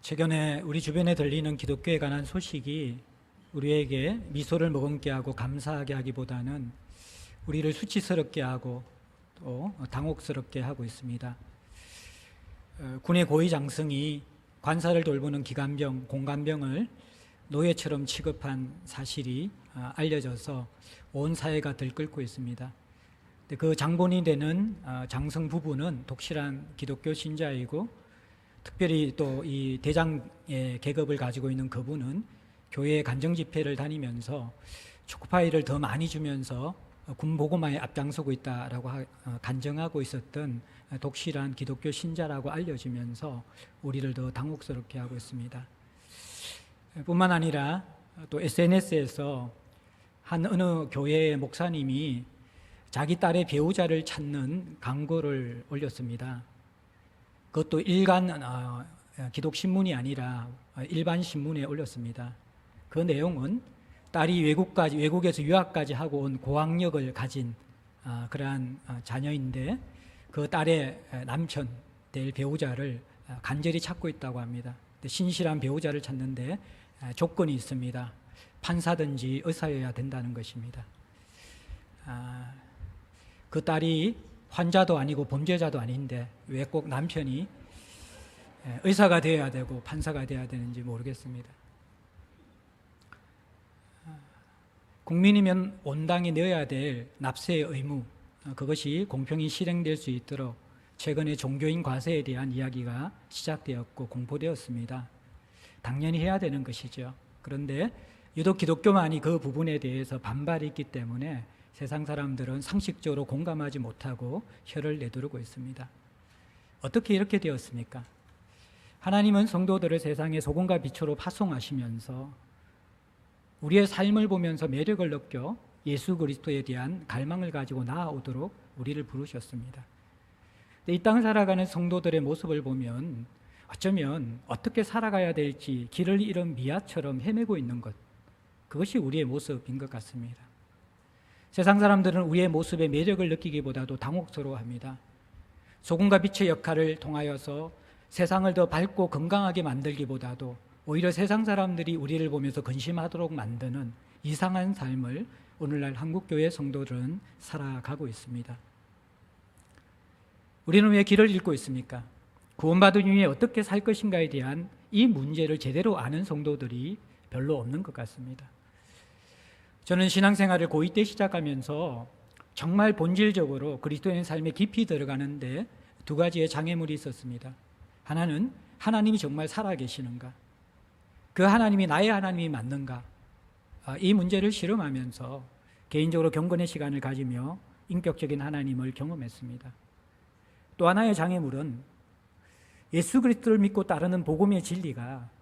최근에 우리 주변에 들리는 기독교에 관한 소식이 우리에게 미소를 머금게 하고 감사하게 하기보다는 우리를 수치스럽게 하고 또 당혹스럽게 하고 있습니다. 군의 고위 장성이 관사를 돌보는 기관병, 공관병을 노예처럼 취급한 사실이 알려져서 온 사회가 들끓고 있습니다. 그 장본이 되는 장성 부부는 독실한 기독교 신자이고, 특별히 또 이 대장의 계급을 가지고 있는 그분은 교회 간정 집회를 다니면서 초코파이를 더 많이 주면서 군 보고마에 앞장서고 있다라고 간정하고 있었던 독실한 기독교 신자라고 알려지면서 우리를 더 당혹스럽게 하고 있습니다. 뿐만 아니라 또 SNS에서 한 어느 교회의 목사님이 자기 딸의 배우자를 찾는 광고를 올렸습니다. 그것도 일간 기독신문이 아니라 일반 신문에 올렸습니다. 그 내용은 딸이 외국에서 유학까지 하고 온 고학력을 가진 그러한 자녀인데, 그 딸의 남편 될 배우자를 간절히 찾고 있다고 합니다. 신실한 배우자를 찾는데 조건이 있습니다. 판사든지 의사여야 된다는 것입니다. 그 딸이 환자도 아니고 범죄자도 아닌데 왜 꼭 남편이 의사가 되어야 되고 판사가 되어야 되는지 모르겠습니다. 국민이면 온당이 내어야 될 납세의 의무, 그것이 공평히 실행될 수 있도록 최근에 종교인 과세에 대한 이야기가 시작되었고 공포되었습니다. 당연히 해야 되는 것이죠. 그런데 유독 기독교만이 그 부분에 대해서 반발이 있기 때문에 세상 사람들은 상식적으로 공감하지 못하고 혀를 내두르고 있습니다. 어떻게 이렇게 되었습니까? 하나님은 성도들을 세상의 소금과 빛으로 파송하시면서 우리의 삶을 보면서 매력을 느껴 예수 그리스도에 대한 갈망을 가지고 나아오도록 우리를 부르셨습니다. 이 땅을 살아가는 성도들의 모습을 보면 어쩌면 어떻게 살아가야 될지 길을 잃은 미아처럼 헤매고 있는 것, 그것이 우리의 모습인 것 같습니다. 세상 사람들은 우리의 모습에 매력을 느끼기보다도 당혹스러워합니다. 소금과 빛의 역할을 통하여서 세상을 더 밝고 건강하게 만들기보다도 오히려 세상 사람들이 우리를 보면서 근심하도록 만드는 이상한 삶을 오늘날 한국교회 성도들은 살아가고 있습니다. 우리는 왜 길을 잃고 있습니까? 구원받은 이후에 어떻게 살 것인가에 대한 이 문제를 제대로 아는 성도들이 별로 없는 것 같습니다. 저는 신앙생활을 고2 때 시작하면서 정말 본질적으로 그리스도인 삶에 깊이 들어가는데 두 가지의 장애물이 있었습니다. 하나는 하나님이 정말 살아계시는가? 그 하나님이 나의 하나님이 맞는가? 이 문제를 실험하면서 개인적으로 경건의 시간을 가지며 인격적인 하나님을 경험했습니다. 또 하나의 장애물은 예수 그리스도를 믿고 따르는 복음의 진리가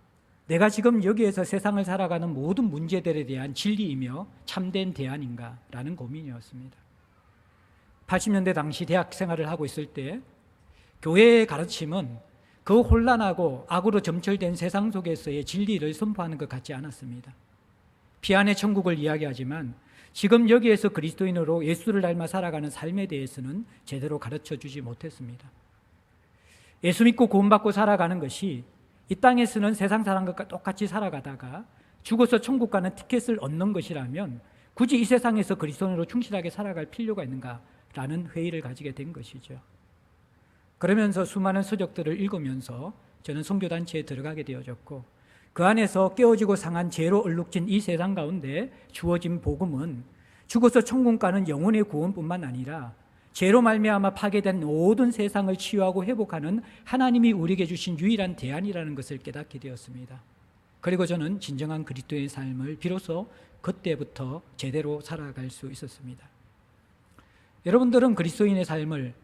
내가 지금 여기에서 세상을 살아가는 모든 문제들에 대한 진리이며 참된 대안인가라는 고민이었습니다. 80년대 당시 대학 생활을 하고 있을 때 교회의 가르침은 그 혼란하고 악으로 점철된 세상 속에서의 진리를 선포하는 것 같지 않았습니다. 피안의 천국을 이야기하지만 지금 여기에서 그리스도인으로 예수를 닮아 살아가는 삶에 대해서는 제대로 가르쳐 주지 못했습니다. 예수 믿고 구원받고 살아가는 것이 이 땅에서는 세상 사람과 똑같이 살아가다가 죽어서 천국 가는 티켓을 얻는 것이라면 굳이 이 세상에서 그리스도인으로 충실하게 살아갈 필요가 있는가라는 회의를 가지게 된 것이죠. 그러면서 수많은 서적들을 읽으면서 저는 선교단체에 들어가게 되어졌고, 그 안에서 깨어지고 상한 죄로 얼룩진 이 세상 가운데 주어진 복음은 죽어서 천국 가는 영혼의 구원뿐만 아니라 죄로 말미암아 파괴된 모든 세상을 치유하고 회복하는 하나님이 우리에게 주신 유일한 대안이라는 것을 깨닫게 되었습니다. 그리고 저는 진정한 그리스도의 삶을 비로소 그때부터 제대로 살아갈 수 있었습니다. 여러분들은 그리스도인의 삶을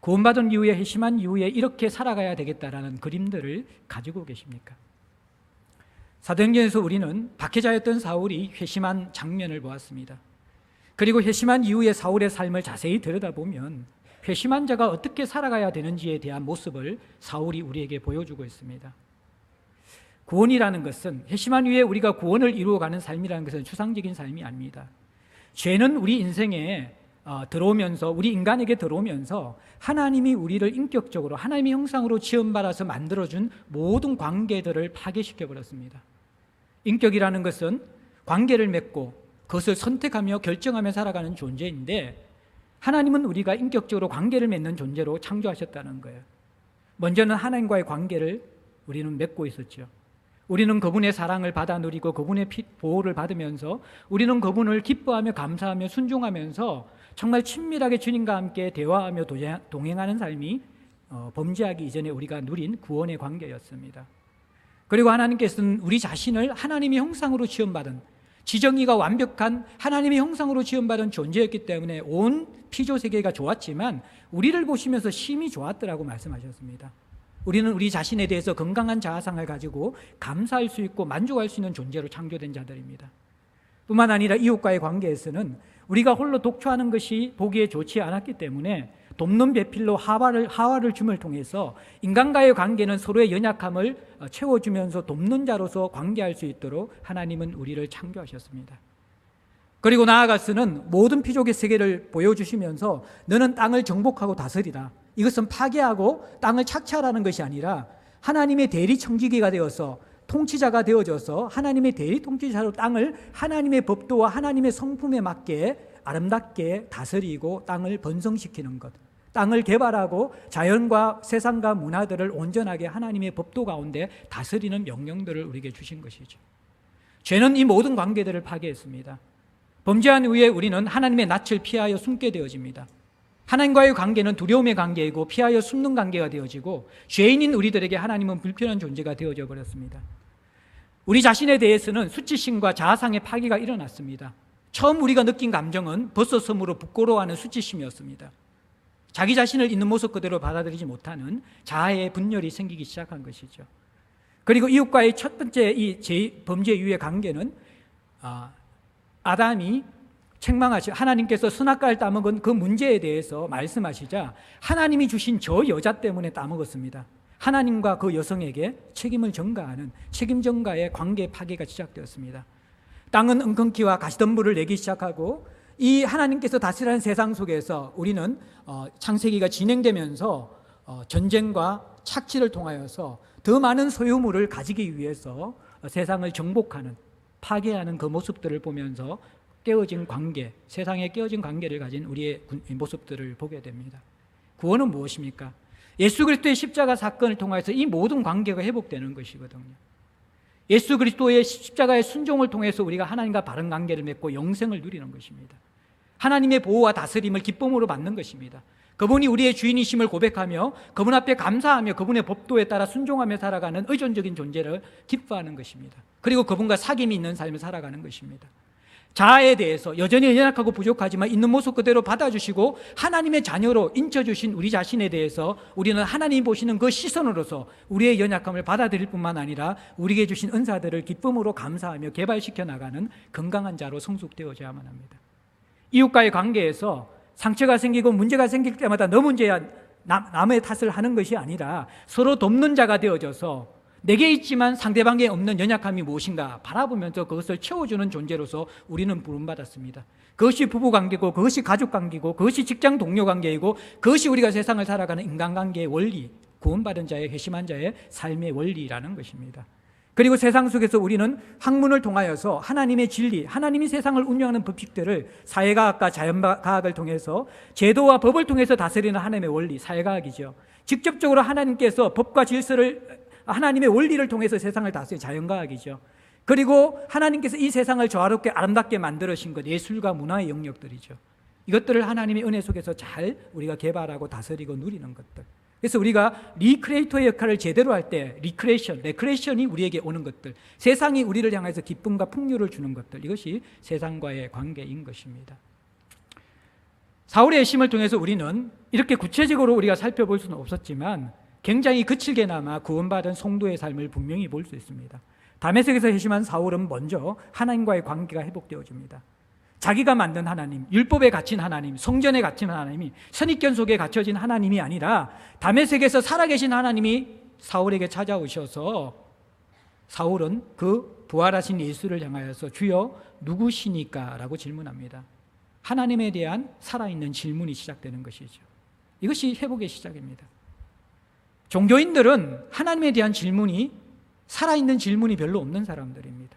구원받은 이후에, 회심한 이후에 이렇게 살아가야 되겠다라는 그림들을 가지고 계십니까? 사도행전에서 우리는 박해자였던 사울이 회심한 장면을 보았습니다. 그리고 회심한 이후의 사울의 삶을 자세히 들여다보면 회심한 자가 어떻게 살아가야 되는지에 대한 모습을 사울이 우리에게 보여주고 있습니다. 구원이라는 것은, 회심한 이후에 우리가 구원을 이루어가는 삶이라는 것은 추상적인 삶이 아닙니다. 죄는 우리 인생에 들어오면서 우리 인간에게 들어오면서 하나님이 우리를 인격적으로 하나님의 형상으로 지음받아서 만들어준 모든 관계들을 파괴시켜 버렸습니다. 인격이라는 것은 관계를 맺고 그것을 선택하며 결정하며 살아가는 존재인데 하나님은 우리가 인격적으로 관계를 맺는 존재로 창조하셨다는 거예요. 먼저는 하나님과의 관계를 우리는 맺고 있었죠. 우리는 그분의 사랑을 받아 누리고 그분의 보호를 받으면서 우리는 그분을 기뻐하며 감사하며 순종하면서 정말 친밀하게 주님과 함께 대화하며 동행하는 삶이 범죄하기 이전에 우리가 누린 구원의 관계였습니다. 그리고 하나님께서는 우리 자신을 하나님의 형상으로 지음받은 지정의가 완벽한 하나님의 형상으로 지음받은 존재였기 때문에 온 피조세계가 좋았지만 우리를 보시면서 심히 좋았더라고 말씀하셨습니다. 우리는 우리 자신에 대해서 건강한 자아상을 가지고 감사할 수 있고 만족할 수 있는 존재로 창조된 자들입니다. 뿐만 아니라 이웃과의 관계에서는 우리가 홀로 독초하는 것이 보기에 좋지 않았기 때문에 돕는 배필로 하와를 줌을 통해서 인간과의 관계는 서로의 연약함을 채워주면서 돕는 자로서 관계할 수 있도록 하나님은 우리를 창조하셨습니다. 그리고 나아가서는 모든 피족의 세계를 보여주시면서 너는 땅을 정복하고 다스리라. 이것은 파괴하고 땅을 착취하라는 것이 아니라 하나님의 대리 청지기가 되어서 통치자가 되어져서 하나님의 대리 통치자로 땅을 하나님의 법도와 하나님의 성품에 맞게 아름답게 다스리고 땅을 번성시키는 것, 땅을 개발하고 자연과 세상과 문화들을 온전하게 하나님의 법도 가운데 다스리는 명령들을 우리에게 주신 것이죠. 죄는 이 모든 관계들을 파괴했습니다. 범죄한 후에 우리는 하나님의 낯을 피하여 숨게 되어집니다. 하나님과의 관계는 두려움의 관계이고 피하여 숨는 관계가 되어지고 죄인인 우리들에게 하나님은 불편한 존재가 되어져 버렸습니다. 우리 자신에 대해서는 수치심과 자아상의 파괴가 일어났습니다. 처음 우리가 느낀 감정은 버섯섬으로 부끄러워하는 수치심이었습니다. 자기 자신을 있는 모습 그대로 받아들이지 못하는 자아의 분열이 생기기 시작한 것이죠. 그리고 이웃과의 첫 번째 이 범죄 이후의 관계는 아담이 하나님께서 선악과를 따먹은 그 문제에 대해서 말씀하시자 하나님이 주신 저 여자 때문에 따먹었습니다. 하나님과 그 여성에게 책임을 전가하는 책임 전가의 관계 파괴가 시작되었습니다. 땅은 은근키와 가시덤불을 내기 시작하고 이 하나님께서 다스리는 세상 속에서 우리는 창세기가 진행되면서 전쟁과 착취를 통하여서 더 많은 소유물을 가지기 위해서 세상을 정복하는 파괴하는 그 모습들을 보면서 깨어진 관계, 세상에 깨어진 관계를 가진 우리의 모습들을 보게 됩니다. 구원은 무엇입니까? 예수 그리스도의 십자가 사건을 통해서 이 모든 관계가 회복되는 것이거든요. 예수 그리스도의 십자가의 순종을 통해서 우리가 하나님과 바른 관계를 맺고 영생을 누리는 것입니다. 하나님의 보호와 다스림을 기쁨으로 받는 것입니다. 그분이 우리의 주인이심을 고백하며 그분 앞에 감사하며 그분의 법도에 따라 순종하며 살아가는 의존적인 존재를 기뻐하는 것입니다. 그리고 그분과 사귐이 있는 삶을 살아가는 것입니다. 자아에 대해서 여전히 연약하고 부족하지만 있는 모습 그대로 받아주시고 하나님의 자녀로 인쳐주신 우리 자신에 대해서 우리는 하나님 보시는 그 시선으로서 우리의 연약함을 받아들일 뿐만 아니라 우리에게 주신 은사들을 기쁨으로 감사하며 개발시켜 나가는 건강한 자로 성숙되어져야만 합니다. 이웃과의 관계에서 상처가 생기고 문제가 생길 때마다 너 문제야 남의 탓을 하는 것이 아니라 서로 돕는 자가 되어져서 내게 있지만 상대방에 없는 연약함이 무엇인가 바라보면서 그것을 채워주는 존재로서 우리는 부름받았습니다. 그것이 부부관계고 그것이 가족관계고 그것이 직장 동료 관계이고 그것이 우리가 세상을 살아가는 인간관계의 원리, 구원받은 자의 회심한 자의 삶의 원리라는 것입니다. 그리고 세상 속에서 우리는 학문을 통하여서 하나님의 진리, 하나님이 세상을 운영하는 법칙들을 사회과학과 자연과학을 통해서 제도와 법을 통해서 다스리는 하나님의 원리, 사회과학이죠. 직접적으로 하나님께서 법과 질서를 하나님의 원리를 통해서 세상을 다스리는 자연과학이죠. 그리고 하나님께서 이 세상을 조화롭게 아름답게 만들으신 것, 예술과 문화의 영역들이죠. 이것들을 하나님의 은혜 속에서 잘 우리가 개발하고 다스리고 누리는 것들. 그래서 우리가 리크리에이터의 역할을 제대로 할 때 레크레이션이 우리에게 오는 것들, 세상이 우리를 향해서 기쁨과 풍요를 주는 것들, 이것이 세상과의 관계인 것입니다. 사울의 애심을 통해서 우리는 이렇게 구체적으로 우리가 살펴볼 수는 없었지만 굉장히 거칠게나마 구원받은 성도의 삶을 분명히 볼 수 있습니다. 다메섹에서 회심한 사울은 먼저 하나님과의 관계가 회복되어집니다. 자기가 만든 하나님, 율법에 갇힌 하나님, 성전에 갇힌 하나님이 선입견 속에 갇혀진 하나님이 아니라 다메섹에서 살아계신 하나님이 사울에게 찾아오셔서 사울은 그 부활하신 예수를 향하여서 주여 누구시니까? 라고 질문합니다. 하나님에 대한 살아있는 질문이 시작되는 것이죠. 이것이 회복의 시작입니다. 종교인들은 하나님에 대한 질문이, 살아있는 질문이 별로 없는 사람들입니다.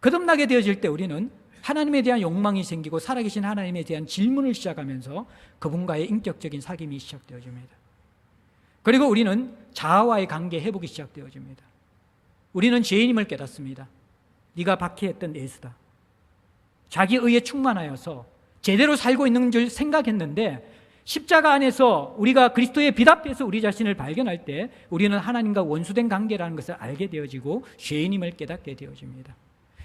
거듭나게 되어질 때 우리는 하나님에 대한 욕망이 생기고 살아계신 하나님에 대한 질문을 시작하면서 그분과의 인격적인 사귐이 시작되어집니다. 그리고 우리는 자아와의 관계 회복이 시작되어집니다. 우리는 죄인임을 깨닫습니다. 네가 박해했던 예수다. 자기 의에 충만하여서 제대로 살고 있는 줄 생각했는데 십자가 안에서 우리가 그리스도의 빛 앞에서 우리 자신을 발견할 때 우리는 하나님과 원수된 관계라는 것을 알게 되어지고 죄인임을 깨닫게 되어집니다.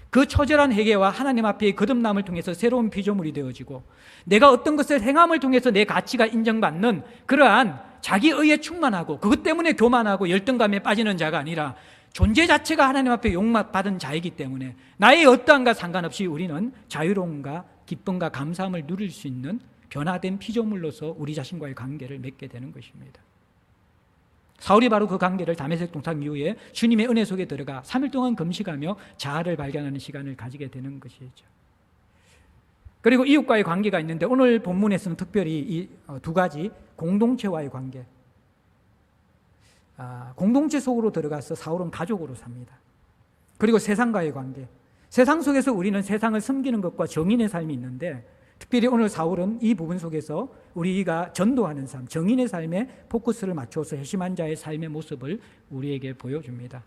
그 처절한 회개와 하나님 앞의 거듭남을 통해서 새로운 피조물이 되어지고 내가 어떤 것을 행함을 통해서 내 가치가 인정받는 그러한 자기 의에 충만하고 그것 때문에 교만하고 열등감에 빠지는 자가 아니라 존재 자체가 하나님 앞에 용납받은 자이기 때문에 나의 어떠함과 상관없이 우리는 자유로움과 기쁨과 감사함을 누릴 수 있는 변화된 피조물로서 우리 자신과의 관계를 맺게 되는 것입니다. 사울이 바로 그 관계를 다메섹 동상 이후에 주님의 은혜 속에 들어가 3일 동안 금식하며 자아를 발견하는 시간을 가지게 되는 것이죠. 그리고 이웃과의 관계가 있는데 오늘 본문에서는 특별히 이 두 가지 공동체와의 관계, 공동체 속으로 들어가서 사울은 가족으로 삽니다. 그리고 세상과의 관계, 세상 속에서 우리는 세상을 섬기는 것과 정인의 삶이 있는데 특별히 오늘 사울은 이 부분 속에서 우리가 전도하는 삶, 정인의 삶에 포커스를 맞춰서 회심한 자의 삶의 모습을 우리에게 보여줍니다.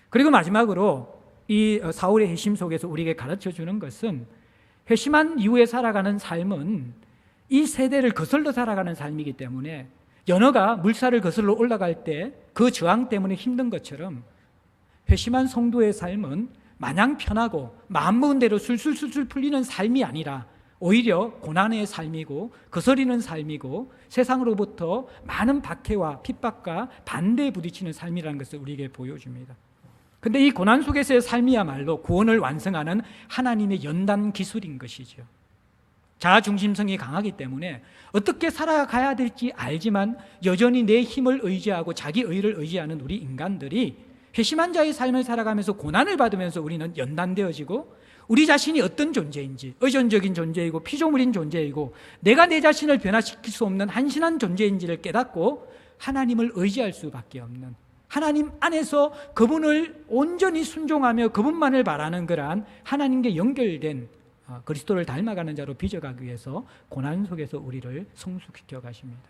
그리고 마지막으로 이 사울의 회심 속에서 우리에게 가르쳐주는 것은 회심한 이후에 살아가는 삶은 이 세대를 거슬러 살아가는 삶이기 때문에 연어가 물살을 거슬러 올라갈 때 그 저항 때문에 힘든 것처럼 회심한 성도의 삶은 마냥 편하고 마음 먹은 대로 술술술술 풀리는 삶이 아니라 오히려 고난의 삶이고 거스리는 삶이고 세상으로부터 많은 박해와 핍박과 반대에 부딪히는 삶이라는 것을 우리에게 보여줍니다. 그런데 이 고난 속에서의 삶이야말로 구원을 완성하는 하나님의 연단 기술인 것이죠. 자아중심성이 강하기 때문에 어떻게 살아가야 될지 알지만 여전히 내 힘을 의지하고 자기 의를 의지하는 우리 인간들이 회심한 자의 삶을 살아가면서 고난을 받으면서 우리는 연단되어지고 우리 자신이 어떤 존재인지, 의존적인 존재이고 피조물인 존재이고 내가 내 자신을 변화시킬 수 없는 한신한 존재인지를 깨닫고 하나님을 의지할 수밖에 없는, 하나님 안에서 그분을 온전히 순종하며 그분만을 바라는 그러한 하나님께 연결된 그리스도를 닮아가는 자로 빚어가기 위해서 고난 속에서 우리를 성숙시켜 가십니다.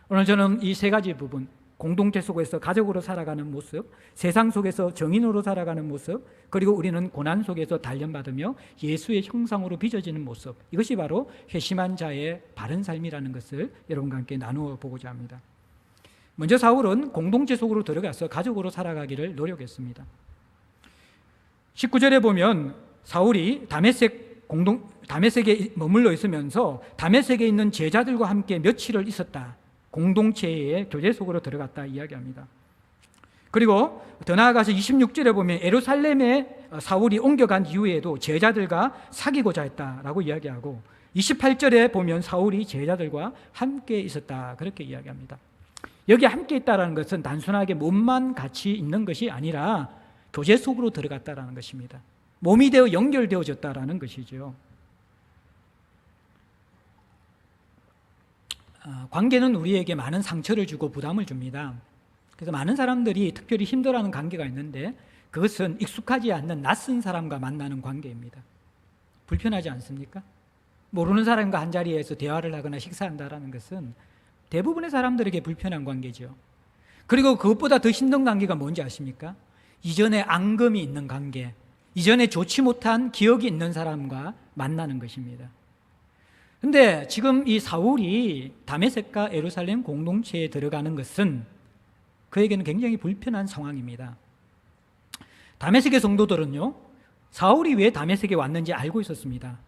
오늘 저는 이 세 가지 부분, 공동체 속에서 가족으로 살아가는 모습, 세상 속에서 정인으로 살아가는 모습, 그리고 우리는 고난 속에서 단련받으며 예수의 형상으로 빚어지는 모습, 이것이 바로 회심한 자의 바른 삶이라는 것을 여러분과 함께 나누어 보고자 합니다. 먼저 사울은 공동체 속으로 들어가서 가족으로 살아가기를 노력했습니다. 19절에 보면 사울이 다메섹에 머물러 있으면서 다메섹에 있는 제자들과 함께 며칠을 있었다. 공동체의 교제 속으로 들어갔다 이야기합니다. 그리고 더 나아가서 26절에 보면 예루살렘에 사울이 옮겨간 이후에도 제자들과 사귀고자 했다라고 이야기하고 28절에 보면 사울이 제자들과 함께 있었다 그렇게 이야기합니다. 여기 함께 있다라는 것은 단순하게 몸만 같이 있는 것이 아니라 교제 속으로 들어갔다라는 것입니다. 몸이 되어 연결되어졌다라는 것이죠. 관계는 우리에게 많은 상처를 주고 부담을 줍니다. 그래서 많은 사람들이 특별히 힘들어하는 관계가 있는데 그것은 익숙하지 않는 낯선 사람과 만나는 관계입니다. 불편하지 않습니까? 모르는 사람과 한자리에서 대화를 하거나 식사한다는 것은 대부분의 사람들에게 불편한 관계죠. 그리고 그것보다 더 힘든 관계가 뭔지 아십니까? 이전에 앙금이 있는 관계, 이전에 좋지 못한 기억이 있는 사람과 만나는 것입니다. 그런데 지금 이 사울이 다메섹과 예루살렘 공동체에 들어가는 것은 그에게는 굉장히 불편한 상황입니다. 다메섹의 성도들은요, 사울이 왜 다메섹에 왔는지 알고 있었습니다.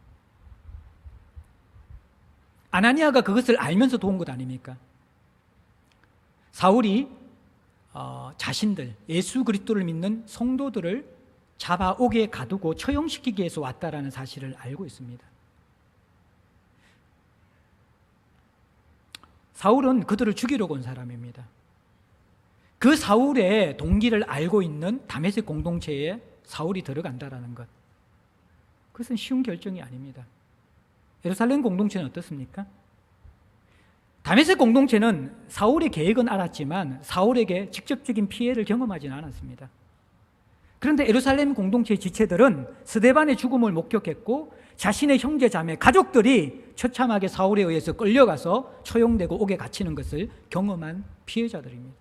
아나니아가 그것을 알면서 도운 것 아닙니까? 사울이 자신들, 예수 그리스도를 믿는 성도들을 잡아오게 가두고 처형시키기 위해서 왔다라는 사실을 알고 있습니다. 사울은 그들을 죽이려고 온 사람입니다. 그 사울의 동기를 알고 있는 다메섹 공동체에 사울이 들어간다라는 것, 그것은 쉬운 결정이 아닙니다. 예루살렘 공동체는 어떻습니까? 다메섹 공동체는 사울의 계획은 알았지만 사울에게 직접적인 피해를 경험하지는 않았습니다. 그런데 예루살렘 공동체 지체들은 스데반의 죽음을 목격했고 자신의 형제 자매, 가족들이 처참하게 사울에 의해서 끌려가서 처형되고 옥에 갇히는 것을 경험한 피해자들입니다.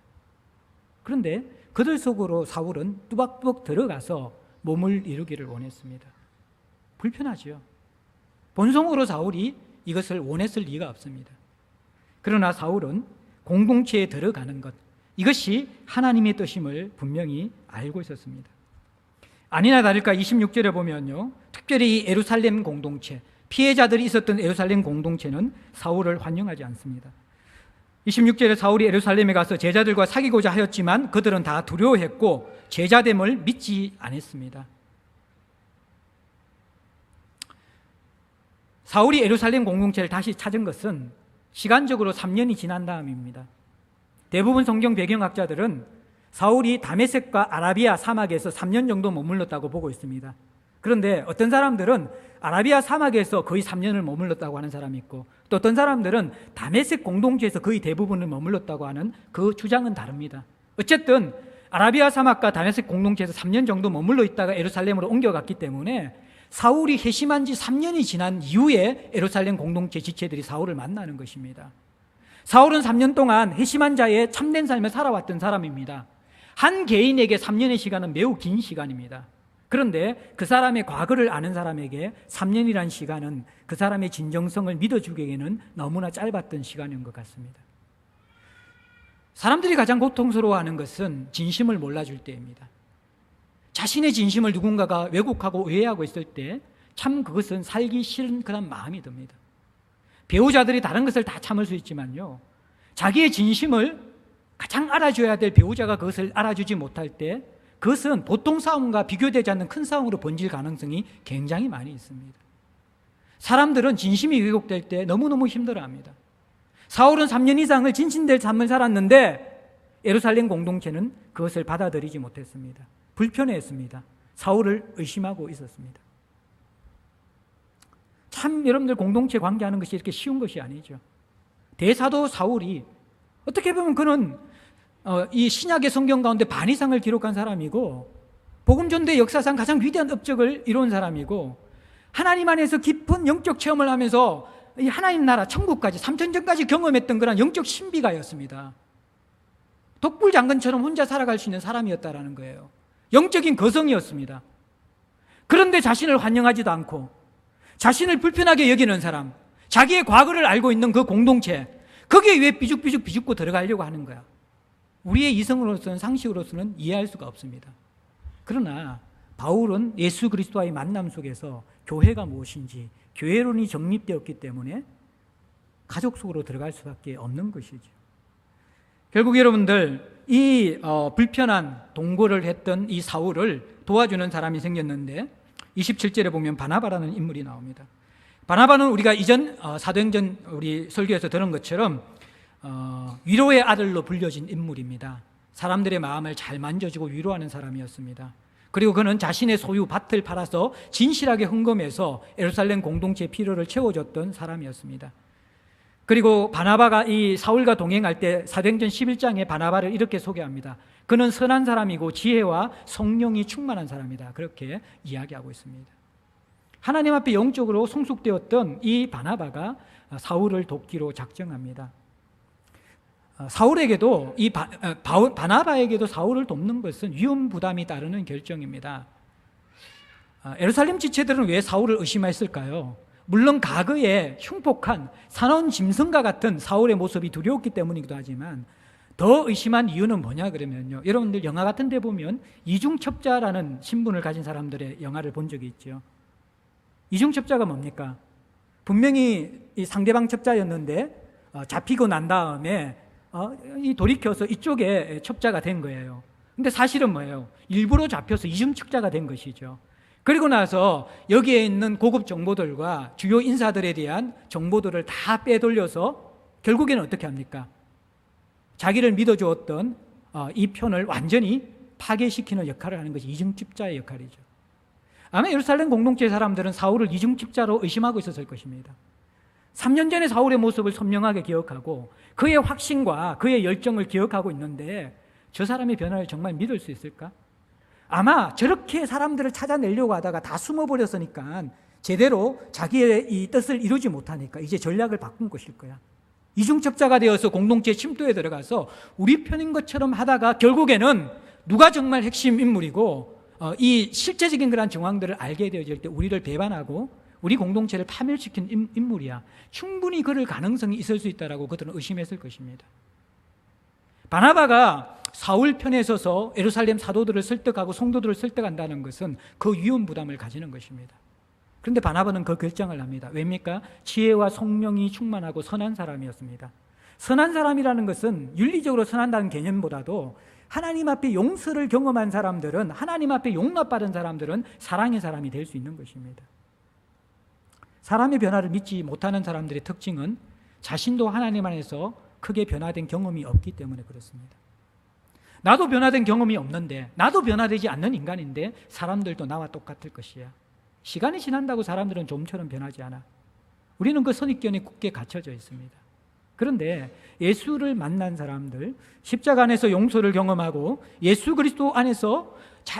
그런데 그들 속으로 사울은 뚜벅뚜벅 들어가서 몸을 이루기를 원했습니다. 불편하지요. 본성으로 사울이 이것을 원했을 리가 없습니다. 그러나 사울은 공동체에 들어가는 것, 이것이 하나님의 뜻임을 분명히 알고 있었습니다. 아니나 다를까 26절에 보면요, 특별히 이 예루살렘 공동체, 피해자들이 있었던 예루살렘 공동체는 사울을 환영하지 않습니다. 26절에 사울이 예루살렘에 가서 제자들과 사귀고자 하였지만 그들은 다 두려워했고 제자됨을 믿지 않았습니다. 사울이 예루살렘 공동체를 다시 찾은 것은 시간적으로 3년이 지난 다음입니다. 대부분 성경 배경학자들은 사울이 다메섹과 아라비아 사막에서 3년 정도 머물렀다고 보고 있습니다. 그런데 어떤 사람들은 아라비아 사막에서 거의 3년을 머물렀다고 하는 사람이 있고, 또 어떤 사람들은 다메섹 공동체에서 거의 대부분을 머물렀다고 하는 그 주장은 다릅니다. 어쨌든 아라비아 사막과 다메섹 공동체에서 3년 정도 머물러 있다가 예루살렘으로 옮겨갔기 때문에 사울이 회심한 지 3년이 지난 이후에 예루살렘 공동체 지체들이 사울을 만나는 것입니다. 사울은 3년 동안 회심한 자의 참된 삶을 살아왔던 사람입니다. 한 개인에게 3년의 시간은 매우 긴 시간입니다. 그런데 그 사람의 과거를 아는 사람에게 3년이란 시간은 그 사람의 진정성을 믿어주기에는 너무나 짧았던 시간인 것 같습니다. 사람들이 가장 고통스러워하는 것은 진심을 몰라줄 때입니다. 자신의 진심을 누군가가 왜곡하고 오해하고 있을 때 참 그것은 살기 싫은 그런 마음이 듭니다. 배우자들이 다른 것을 다 참을 수 있지만요, 자기의 진심을 가장 알아줘야 될 배우자가 그것을 알아주지 못할 때 그것은 보통 싸움과 비교되지 않는 큰 싸움으로 번질 가능성이 굉장히 많이 있습니다. 사람들은 진심이 왜곡될 때 너무너무 힘들어합니다. 사울은 3년 이상을 진실될 삶을 살았는데 예루살렘 공동체는 그것을 받아들이지 못했습니다. 불편해했습니다. 사울을 의심하고 있었습니다. 참 여러분들 공동체 관계하는 것이 이렇게 쉬운 것이 아니죠. 대사도 사울이 어떻게 보면 그는 이 신약의 성경 가운데 반 이상을 기록한 사람이고 복음전도의 역사상 가장 위대한 업적을 이룬 사람이고 하나님 안에서 깊은 영적 체험을 하면서 이 하나님 나라 천국까지 3000전까지 경험했던 그런 영적 신비가였습니다. 독불장군처럼 혼자 살아갈 수 있는 사람이었다라는 거예요. 영적인 거성이었습니다. 그런데 자신을 환영하지도 않고 자신을 불편하게 여기는 사람, 자기의 과거를 알고 있는 그 공동체, 거기에 왜 비죽비죽 비죽고 들어가려고 하는 거야? 우리의 이성으로서는, 상식으로서는 이해할 수가 없습니다. 그러나 바울은 예수 그리스도와의 만남 속에서 교회가 무엇인지, 교회론이 정립되었기 때문에 가족 속으로 들어갈 수밖에 없는 것이죠. 결국 여러분들 이 불편한 동거를 했던 이 사울을 도와주는 사람이 생겼는데 27절에 보면 바나바라는 인물이 나옵니다. 바나바는 우리가 이전 사도행전 우리 설교에서 들은 것처럼 위로의 아들로 불려진 인물입니다. 사람들의 마음을 잘 만져주고 위로하는 사람이었습니다. 그리고 그는 자신의 소유 밭을 팔아서 진실하게 헌금해서 예루살렘 공동체의 필요를 채워줬던 사람이었습니다. 그리고 바나바가 이 사울과 동행할 때 사도행전 11장에 바나바를 이렇게 소개합니다. 그는 선한 사람이고 지혜와 성령이 충만한 사람이다. 그렇게 이야기하고 있습니다. 하나님 앞에 영적으로 성숙되었던 이 바나바가 사울을 돕기로 작정합니다. 사울에게도 바나바에게도 사울을 돕는 것은 위험 부담이 따르는 결정입니다. 예루살렘 지체들은 왜 사울을 의심했을까요? 물론 과거에 흉폭한 사나운 짐승과 같은 사울의 모습이 두려웠기 때문이기도 하지만 더 의심한 이유는 뭐냐 그러면요, 여러분들 영화 같은 데 보면 이중첩자라는 신분을 가진 사람들의 영화를 본 적이 있죠. 이중첩자가 뭡니까? 분명히 이 상대방 첩자였는데 잡히고 난 다음에 이 돌이켜서 이쪽에 첩자가 된 거예요. 근데 사실은 뭐예요? 일부러 잡혀서 이중첩자가 된 것이죠. 그리고 나서 여기에 있는 고급 정보들과 주요 인사들에 대한 정보들을 다 빼돌려서 결국에는 어떻게 합니까? 자기를 믿어주었던 이 편을 완전히 파괴시키는 역할을 하는 것이 이중첩자의 역할이죠. 아마 예루살렘 공동체의 사람들은 사울을 이중첩자로 의심하고 있었을 것입니다. 3년 전에 사울의 모습을 선명하게 기억하고 그의 확신과 그의 열정을 기억하고 있는데 저 사람의 변화를 정말 믿을 수 있을까? 아마 저렇게 사람들을 찾아내려고 하다가 다 숨어버렸으니까 제대로 자기의 이 뜻을 이루지 못하니까 이제 전략을 바꾼 것일 거야. 이중첩자가 되어서 공동체 침투에 들어가서 우리 편인 것처럼 하다가 결국에는 누가 정말 핵심 인물이고 이 실제적인 그런 정황들을 알게 되어질 때 우리를 배반하고 우리 공동체를 파멸시킨 인물이야. 충분히 그럴 가능성이 있을 수 있다라고 그들은 의심했을 것입니다. 바나바가 사울 편에 서서 예루살렘 사도들을 설득하고 성도들을 설득한다는 것은 그 위험 부담을 가지는 것입니다. 그런데 바나바는 그 결정을 합니다. 왜입니까? 지혜와 성령이 충만하고 선한 사람이었습니다. 선한 사람이라는 것은 윤리적으로 선한다는 개념보다도 하나님 앞에 용서를 경험한 사람들은, 하나님 앞에 용납받은 사람들은 사랑의 사람이 될 수 있는 것입니다. 사람의 변화를 믿지 못하는 사람들의 특징은 자신도 하나님 안에서 크게 변화된 경험이 없기 때문에 그렇습니다. 나도 변화된 경험이 없는데, 나도 변화되지 않는 인간인데 사람들도 나와 똑같을 것이야. 시간이 지난다고 사람들은 좀처럼 변하지 않아. 우리는 그 선입견에 굳게 갇혀져 있습니다. 그런데 예수를 만난 사람들, 십자가 안에서 용서를 경험하고 예수 그리스도 안에서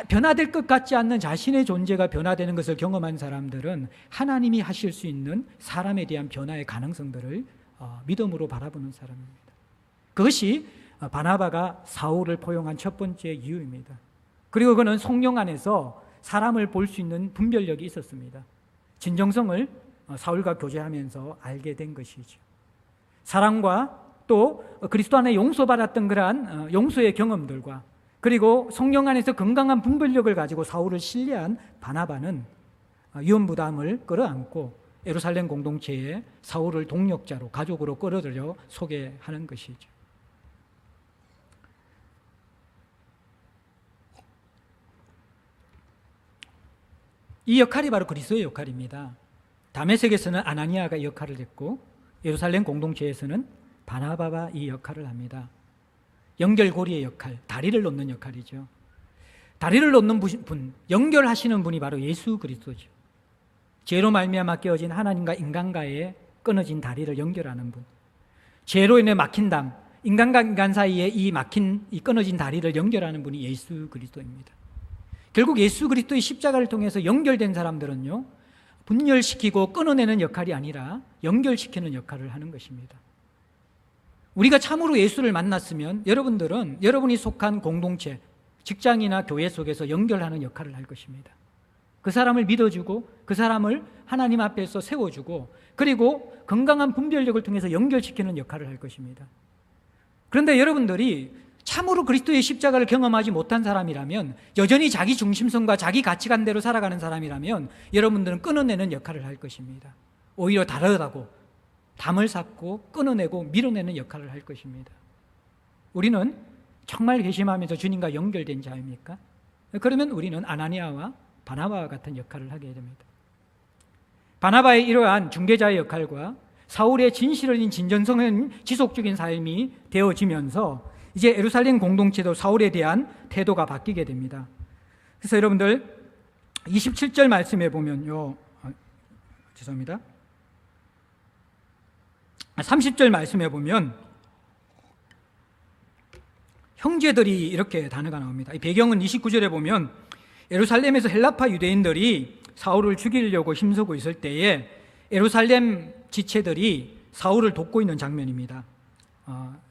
변화될 것 같지 않는 자신의 존재가 변화되는 것을 경험한 사람들은 하나님이 하실 수 있는 사람에 대한 변화의 가능성들을 믿음으로 바라보는 사람입니다. 그것이 바나바가 사울을 포용한 첫 번째 이유입니다. 그리고 그는 성령 안에서 사람을 볼 수 있는 분별력이 있었습니다. 진정성을 사울과 교제하면서 알게 된 것이죠. 사랑과 또 그리스도 안에 용서받았던 그러한 용서의 경험들과 그리고 성령 안에서 건강한 분별력을 가지고 사울을 신뢰한 바나바는 위험 부담을 끌어안고 예루살렘 공동체에 사울을 동력자로, 가족으로 끌어들여 소개하는 것이죠. 이 역할이 바로 그리스도의 역할입니다. 다메섹에서는 아나니아가 이 역할을 했고 예루살렘 공동체에서는 바나바가 이 역할을 합니다. 연결고리의 역할, 다리를 놓는 역할이죠. 다리를 놓는 분, 연결하시는 분이 바로 예수 그리스도죠. 죄로 말미암아 깨어진 하나님과 인간과의 끊어진 다리를 연결하는 분, 죄로 인해 막힌 담, 인간과 인간 사이에 이 끊어진 다리를 연결하는 분이 예수 그리스도입니다. 결국 예수 그리스도의 십자가를 통해서 연결된 사람들은요, 분열시키고 끊어내는 역할이 아니라 연결시키는 역할을 하는 것입니다. 우리가 참으로 예수를 만났으면 여러분들은 여러분이 속한 공동체, 직장이나 교회 속에서 연결하는 역할을 할 것입니다. 그 사람을 믿어주고 그 사람을 하나님 앞에서 세워주고 그리고 건강한 분별력을 통해서 연결시키는 역할을 할 것입니다. 그런데 여러분들이 참으로 그리스도의 십자가를 경험하지 못한 사람이라면, 여전히 자기 중심성과 자기 가치관대로 살아가는 사람이라면 여러분들은 끊어내는 역할을 할 것입니다. 오히려 다르다고 담을 쌓고 끊어내고 밀어내는 역할을 할 것입니다. 우리는 정말 회심하면서 주님과 연결된 자입니까? 그러면 우리는 아나니아와 바나바와 같은 역할을 하게 됩니다. 바나바의 이러한 중개자의 역할과 사울의 진실인 진정성은 지속적인 삶이 되어지면서 이제 예루살렘 공동체도 사울에 대한 태도가 바뀌게 됩니다. 그래서 여러분들 27절 말씀에 보면요, 30절 말씀에 보면 형제들이 이렇게 단어가 나옵니다. 이 배경은 29절에 보면 예루살렘에서 헬라파 유대인들이 사울을 죽이려고 힘쓰고 있을 때에 예루살렘 지체들이 사울을 돕고 있는 장면입니다.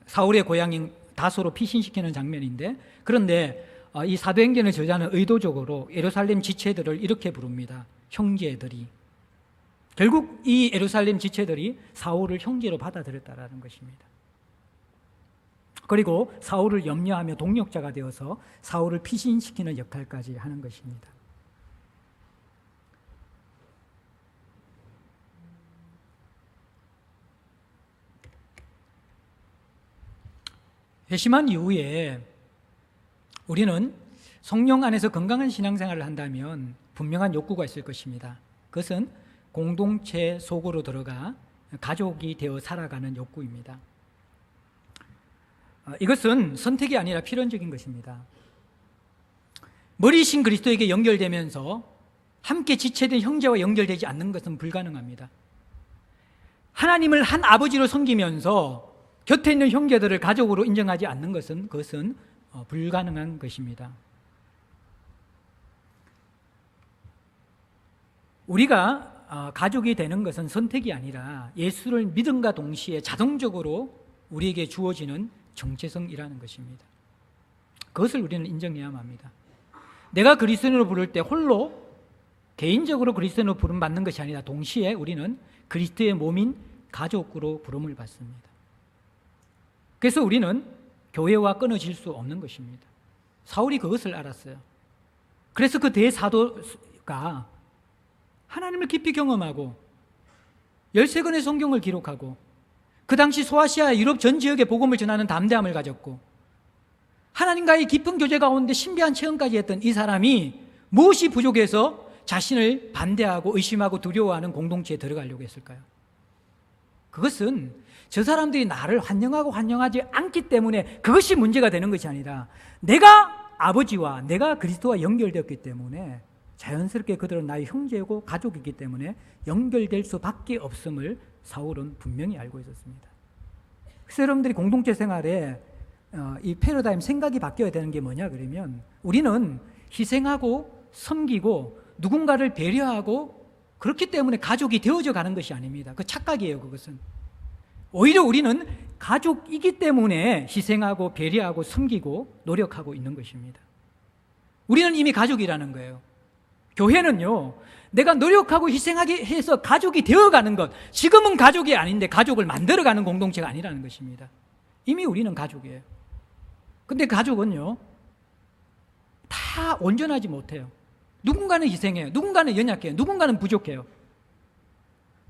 사울의 고향인 다소로 피신시키는 장면인데, 그런데 이 사도행전을 저자는 의도적으로 예루살렘 지체들을 이렇게 부릅니다. 형제들이. 결국 이 예루살렘 지체들이 사울을 형제로 받아들였다는 것입니다. 그리고 사울을 염려하며 동력자가 되어서 사울을 피신시키는 역할까지 하는 것입니다. 회심한 이후에 우리는 성령 안에서 건강한 신앙생활을 한다면 분명한 욕구가 있을 것입니다. 그것은 공동체 속으로 들어가 가족이 되어 살아가는 욕구입니다. 이것은 선택이 아니라 필연적인 것입니다. 머리신 그리스도에게 연결되면서 함께 지체된 형제와 연결되지 않는 것은 불가능합니다. 하나님을 한 아버지로 섬기면서 곁에 있는 형제들을 가족으로 인정하지 않는 것은 그것은 불가능한 것입니다. 우리가 가족이 되는 것은 선택이 아니라 예수를 믿음과 동시에 자동적으로 우리에게 주어지는 정체성이라는 것입니다. 그것을 우리는 인정해야만 합니다. 내가 그리스도인으로 부를 때 홀로 개인적으로 그리스도인으로 부름받는 것이 아니라 동시에 우리는 그리스도의 몸인 가족으로 부름을 받습니다. 그래서 우리는 교회와 끊어질 수 없는 것입니다. 사울이 그것을 알았어요. 그래서 그 대사도가 하나님을 깊이 경험하고 13권의 성경을 기록하고 그 당시 소아시아 유럽 전 지역에 복음을 전하는 담대함을 가졌고 하나님과의 깊은 교제 가운데 신비한 체험까지 했던 이 사람이 무엇이 부족해서 자신을 반대하고 의심하고 두려워하는 공동체에 들어가려고 했을까요? 그것은 저 사람들이 나를 환영하지 않기 때문에 그것이 문제가 되는 것이 아니라 내가 아버지와 내가 그리스도와 연결되었기 때문에 자연스럽게 그들은 나의 형제고 가족이기 때문에 연결될 수밖에 없음을 사울은 분명히 알고 있었습니다. 그래서 여러분들이 공동체 생활에 이 패러다임 생각이 바뀌어야 되는 게 뭐냐 그러면 우리는 희생하고 섬기고 누군가를 배려하고 그렇기 때문에 가족이 되어져 가는 것이 아닙니다. 그 착각이에요. 그것은 오히려 우리는 가족이기 때문에 희생하고 배려하고 섬기고 노력하고 있는 것입니다. 우리는 이미 가족이라는 거예요. 교회는요, 내가 노력하고 희생하게 해서 가족이 되어가는 것, 지금은 가족이 아닌데 가족을 만들어가는 공동체가 아니라는 것입니다. 이미 우리는 가족이에요. 근데 가족은요, 다 온전하지 못해요. 누군가는 희생해요. 누군가는 연약해요. 누군가는 부족해요.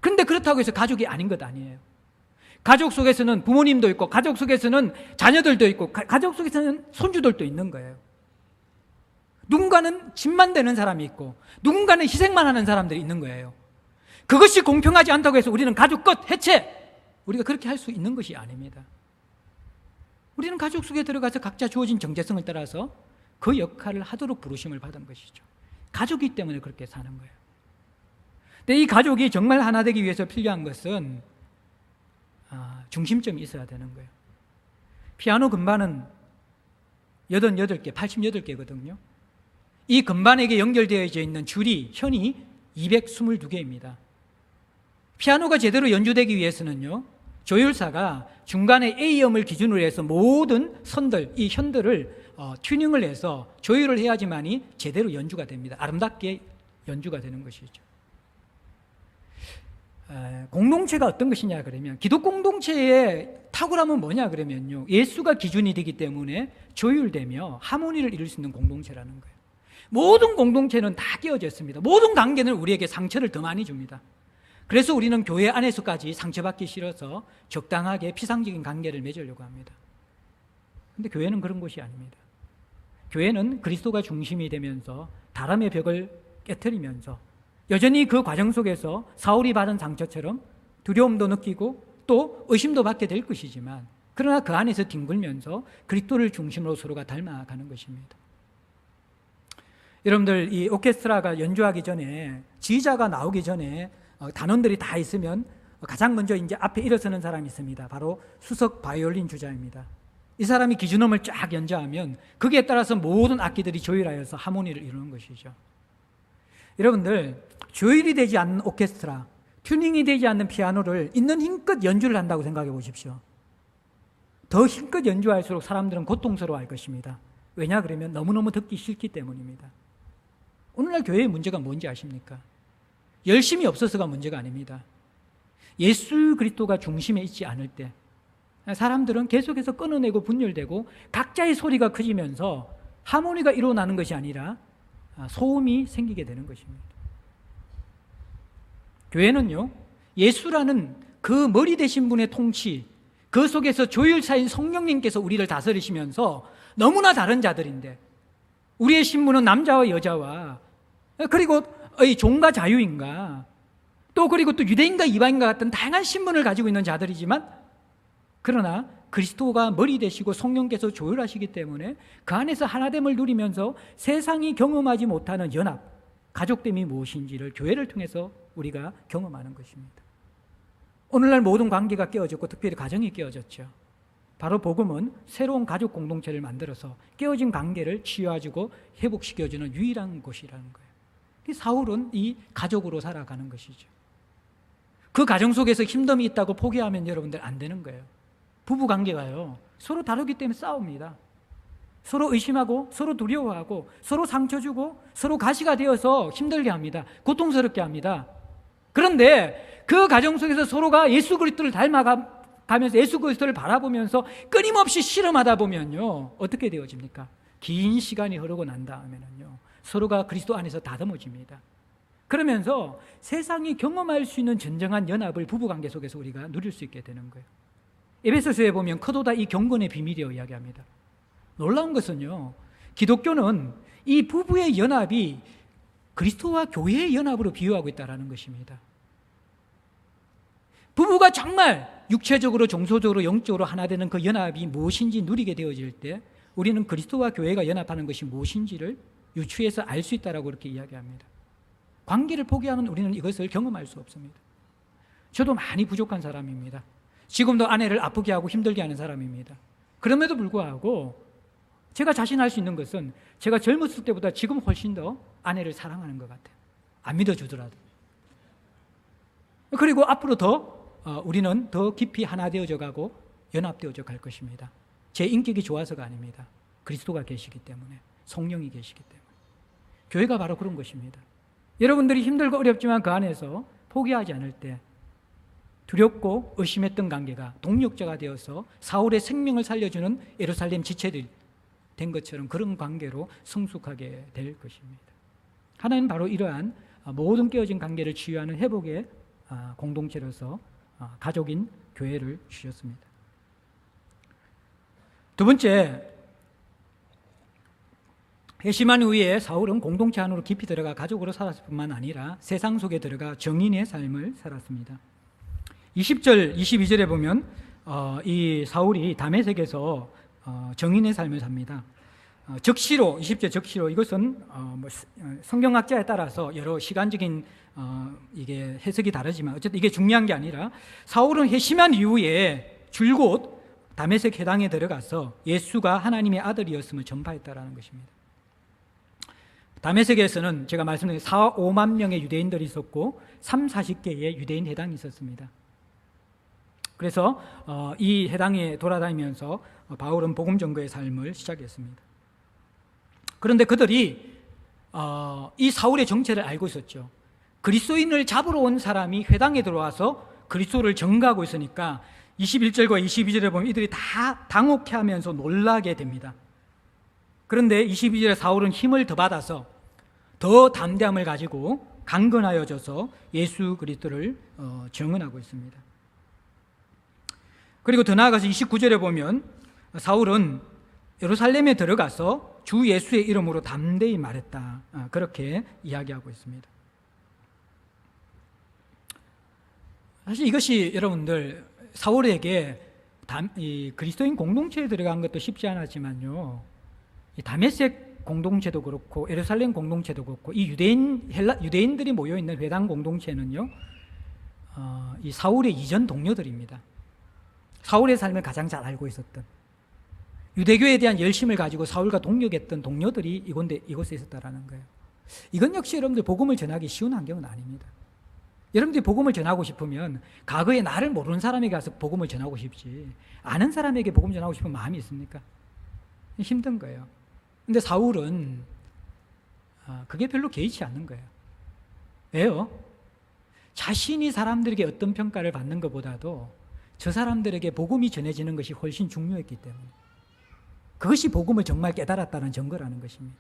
그런데 그렇다고 해서 가족이 아닌 것 아니에요. 가족 속에서는 부모님도 있고 가족 속에서는 자녀들도 있고 가족 속에서는 손주들도 있는 거예요. 누군가는 집만 되는 사람이 있고 누군가는 희생만 하는 사람들이 있는 거예요. 그것이 공평하지 않다고 해서 우리는 가족 끝 해체, 우리가 그렇게 할 수 있는 것이 아닙니다. 우리는 가족 속에 들어가서 각자 주어진 정체성을 따라서 그 역할을 하도록 부르심을 받은 것이죠. 가족이기 때문에 그렇게 사는 거예요. 근데 이 가족이 정말 하나 되기 위해서 필요한 것은 중심점이 있어야 되는 거예요. 피아노 건반은 88개, 88개거든요. 이 건반에게 연결되어져 있는 줄이, 현이 222개입니다. 피아노가 제대로 연주되기 위해서는요, 조율사가 중간에 A음을 기준으로 해서 모든 선들, 이 현들을 튜닝을 해서 조율을 해야지만이 제대로 연주가 됩니다. 아름답게 연주가 되는 것이죠. 공동체가 어떤 것이냐 그러면, 기독 공동체의 탁월함은 뭐냐 그러면요, 예수가 기준이 되기 때문에 조율되며 하모니를 이룰 수 있는 공동체라는 거예요. 모든 공동체는 다 깨어져 있습니다. 모든 관계는 우리에게 상처를 더 많이 줍니다. 그래서 우리는 교회 안에서까지 상처받기 싫어서 적당하게 피상적인 관계를 맺으려고 합니다. 그런데 교회는 그런 곳이 아닙니다. 교회는 그리스도가 중심이 되면서 다람의 벽을 깨트리면서 여전히 그 과정 속에서 사울이 받은 상처처럼 두려움도 느끼고 또 의심도 받게 될 것이지만, 그러나 그 안에서 뒹굴면서 그리스도를 중심으로 서로가 닮아가는 것입니다. 여러분들, 이 오케스트라가 연주하기 전에, 지휘자가 나오기 전에 단원들이 다 있으면 가장 먼저 이제 앞에 일어서는 사람이 있습니다. 바로 수석 바이올린 주자입니다. 이 사람이 기준음을 쫙 연주하면 거기에 따라서 모든 악기들이 조율하여서 하모니를 이루는 것이죠. 여러분들, 조율이 되지 않는 오케스트라, 튜닝이 되지 않는 피아노를 있는 힘껏 연주를 한다고 생각해 보십시오. 더 힘껏 연주할수록 사람들은 고통스러워할 것입니다. 왜냐 그러면 너무너무 듣기 싫기 때문입니다. 오늘날 교회의 문제가 뭔지 아십니까? 열심이 없어서가 문제가 아닙니다. 예수 그리스도가 중심에 있지 않을 때 사람들은 계속해서 끊어내고 분열되고 각자의 소리가 커지면서 하모니가 일어나는 것이 아니라 소음이 생기게 되는 것입니다. 교회는요, 예수라는 그 머리 되신 분의 통치, 그 속에서 조율사인 성령님께서 우리를 다스리시면서 너무나 다른 자들인데, 우리의 신분은 남자와 여자와, 그리고 종과 자유인가, 또 그리고 또 유대인과 이방인과 같은 다양한 신분을 가지고 있는 자들이지만, 그러나 그리스도가 머리 되시고 성령께서 조율하시기 때문에 그 안에서 하나됨을 누리면서 세상이 경험하지 못하는 연합, 가족됨이 무엇인지를 교회를 통해서 우리가 경험하는 것입니다. 오늘날 모든 관계가 깨어졌고 특별히 가정이 깨어졌죠. 바로 복음은 새로운 가족 공동체를 만들어서 깨어진 관계를 치유해주고 회복시켜주는 유일한 곳이라는 거예요. 사울은 이 가족으로 살아가는 것이죠. 그 가정 속에서 힘듦이 있다고 포기하면 여러분들 안 되는 거예요. 부부 관계가요, 서로 다르기 때문에 싸웁니다. 서로 의심하고 서로 두려워하고 서로 상처 주고 서로 가시가 되어서 힘들게 합니다. 고통스럽게 합니다. 그런데 그 가정 속에서 서로가 예수 그리스도를 닮아가면서 예수 그리스도를 바라보면서 끊임없이 실험하다 보면요, 어떻게 되어집니까? 긴 시간이 흐르고 난 다음에는요, 서로가 그리스도 안에서 다듬어집니다. 그러면서 세상이 경험할 수 있는 진정한 연합을 부부관계 속에서 우리가 누릴 수 있게 되는 거예요. 에베소서에 보면 크도다 이 경건의 비밀이라고 이야기합니다. 놀라운 것은요, 기독교는 이 부부의 연합이 그리스도와 교회의 연합으로 비유하고 있다는 것입니다. 부부가 정말 육체적으로, 정서적으로, 영적으로 하나 되는 그 연합이 무엇인지 누리게 되어질 때 우리는 그리스도와 교회가 연합하는 것이 무엇인지를 유추해서 알 수 있다라고 그렇게 이야기합니다. 관계를 포기하면 우리는 이것을 경험할 수 없습니다. 저도 많이 부족한 사람입니다. 지금도 아내를 아프게 하고 힘들게 하는 사람입니다. 그럼에도 불구하고 제가 자신할 수 있는 것은 제가 젊었을 때보다 지금 훨씬 더 아내를 사랑하는 것 같아요. 안 믿어주더라도. 그리고 앞으로 우리는 더 깊이 하나 되어져 가고 연합되어져 갈 것입니다. 제 인격이 좋아서가 아닙니다. 그리스도가 계시기 때문에, 성령이 계시기 때문에. 교회가 바로 그런 것입니다. 여러분들이 힘들고 어렵지만 그 안에서 포기하지 않을 때 두렵고 의심했던 관계가 동력자가 되어서 사울의 생명을 살려주는 예루살렘 지체들이 된 것처럼 그런 관계로 성숙하게 될 것입니다. 하나님은 바로 이러한 모든 깨어진 관계를 치유하는 회복의 공동체로서 가족인 교회를 주셨습니다. 두 번째, 회심한 후에 사울은 공동체 안으로 깊이 들어가 가족으로 살았을 뿐만 아니라 세상 속에 들어가 정인의 삶을 살았습니다. 20절, 22절에 보면 이 사울이 다메섹에서 정인의 삶을 삽니다. 적시로, 20절 적시로, 이것은 성경학자에 따라서 여러 시간적인 이게 해석이 다르지만 어쨌든 이게 중요한 게 아니라 사울은 회심한 이후에 줄곧 다메섹 회당에 들어가서 예수가 하나님의 아들이었음을 전파했다라는 것입니다. 다메섹에서는 제가 말씀드린 4, 5만 명의 유대인들이 있었고 3, 40개의 유대인 회당이 있었습니다. 그래서 이 회당에 돌아다니면서 바울은 복음 전거의 삶을 시작했습니다. 그런데 그들이 이 사울의 정체를 알고 있었죠. 그리스도인을 잡으러 온 사람이 회당에 들어와서 그리스도를 전가하고 있으니까 21절과 22절에 보면 이들이 다 당혹해하면서 놀라게 됩니다. 그런데 22절에 사울은 힘을 더 받아서 더 담대함을 가지고 강건하여져서 예수 그리스도를 증언하고 있습니다. 그리고 더 나아가서 29절에 보면 사울은 예루살렘에 들어가서 주 예수의 이름으로 담대히 말했다. 그렇게 이야기하고 있습니다. 사실 이것이 여러분들 사울에게 이 그리스도인 공동체에 들어간 것도 쉽지 않았지만요, 이 다메섹 공동체도 그렇고 예루살렘 공동체도 그렇고 이 유대인들이 모여 있는 회당 공동체는요, 이 사울의 이전 동료들입니다. 사울의 삶을 가장 잘 알고 있었던, 유대교에 대한 열심을 가지고 사울과 동력했던 동료들이 이곳에 있었다라는 거예요. 이건 역시 여러분들 복음을 전하기 쉬운 환경은 아닙니다. 여러분들이 복음을 전하고 싶으면 과거에 나를 모르는 사람에게 가서 복음을 전하고 싶지, 아는 사람에게 복음 전하고 싶은 마음이 있습니까? 힘든 거예요. 근데 사울은 그게 별로 개의치 않는 거예요. 왜요? 자신이 사람들에게 어떤 평가를 받는 것보다도 저 사람들에게 복음이 전해지는 것이 훨씬 중요했기 때문에, 그것이 복음을 정말 깨달았다는 증거라는 것입니다.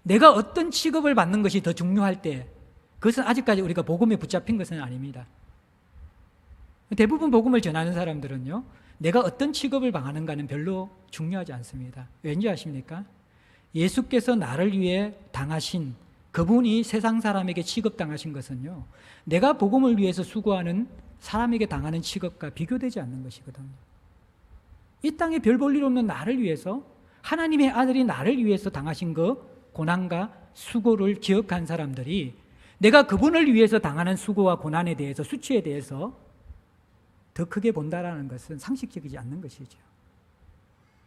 내가 어떤 취급을 받는 것이 더 중요할 때, 그것은 아직까지 우리가 복음에 붙잡힌 것은 아닙니다. 대부분 복음을 전하는 사람들은요, 내가 어떤 취급을 당하는가는 별로 중요하지 않습니다. 왠지 아십니까? 예수께서 나를 위해 당하신 그분이 세상 사람에게 취급당하신 것은요, 내가 복음을 위해서 수고하는 사람에게 당하는 취급과 비교되지 않는 것이거든요. 이 땅에 별 볼 일 없는 나를 위해서, 하나님의 아들이 나를 위해서 당하신 그 고난과 수고를 기억한 사람들이 내가 그분을 위해서 당하는 수고와 고난에 대해서, 수치에 대해서 더 크게 본다라는 것은 상식적이지 않는 것이죠.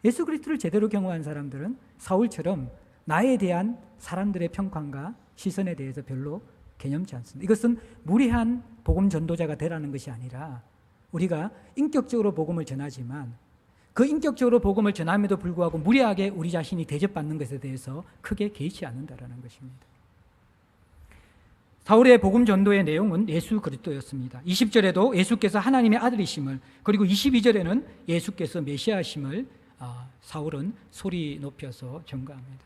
예수 그리스도를 제대로 경험한 사람들은 사울처럼 나에 대한 사람들의 평판과 시선에 대해서 별로 개념치 않습니다. 이것은 무례한 복음 전도자가 되라는 것이 아니라 우리가 인격적으로 복음을 전하지만 그 인격적으로 복음을 전함에도 불구하고 무례하게 우리 자신이 대접받는 것에 대해서 크게 개의치 않는다라는 것입니다. 사울의 복음 전도의 내용은 예수 그리스도였습니다. 20절에도 예수께서 하나님의 아들이심을, 그리고 22절에는 예수께서 메시아심을 사울은 소리 높여서 전가합니다.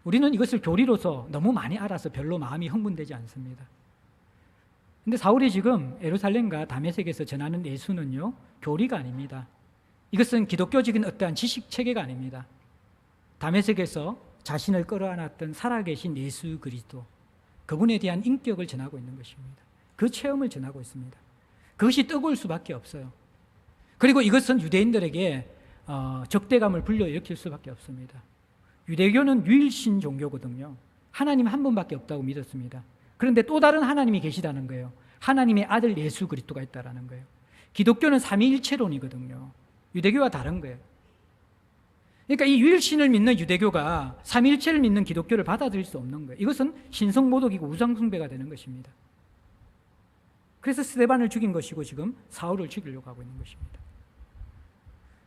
우리는 이것을 교리로서 너무 많이 알아서 별로 마음이 흥분되지 않습니다. 근데 사울이 지금 예루살렘과 다메섹에서 전하는 예수는요, 교리가 아닙니다. 이것은 기독교적인 어떠한 지식 체계가 아닙니다. 다메섹에서 자신을 끌어안았던 살아계신 예수 그리스도, 그분에 대한 인격을 전하고 있는 것입니다. 그 체험을 전하고 있습니다. 그것이 뜨거울 수밖에 없어요. 그리고 이것은 유대인들에게 적대감을 불러일으킬 수밖에 없습니다. 유대교는 유일신 종교거든요. 하나님 한 분밖에 없다고 믿었습니다. 그런데 또 다른 하나님이 계시다는 거예요. 하나님의 아들 예수 그리스도가 있다는 거예요. 기독교는 삼위일체론이거든요. 유대교와 다른 거예요. 그러니까 이 유일신을 믿는 유대교가 삼위일체를 믿는 기독교를 받아들일 수 없는 거예요. 이것은 신성모독이고 우상숭배가 되는 것입니다. 그래서 스데반을 죽인 것이고 지금 사울을 죽이려고 하고 있는 것입니다.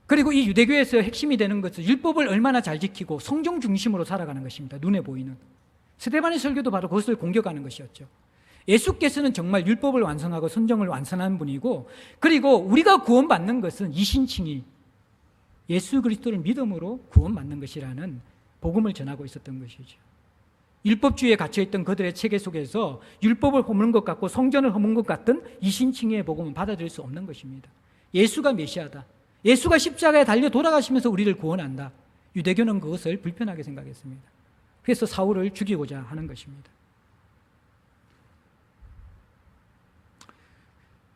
그리고 이 유대교에서 핵심이 되는 것은 율법을 얼마나 잘 지키고 성경 중심으로 살아가는 것입니다. 눈에 보이는. 스데반의 설교도 바로 그것을 공격하는 것이었죠. 예수께서는 정말 율법을 완성하고 선정을 완성한 분이고, 그리고 우리가 구원받는 것은 이신칭이 예수 그리스도를 믿음으로 구원받는 것이라는 복음을 전하고 있었던 것이죠. 율법주의에 갇혀있던 그들의 체계 속에서 율법을 허무는 것 같고 성전을 허무는 것 같은 이신칭의 복음은 받아들일 수 없는 것입니다. 예수가 메시아다. 예수가 십자가에 달려 돌아가시면서 우리를 구원한다. 유대교는 그것을 불편하게 생각했습니다. 그래서 사울을 죽이고자 하는 것입니다.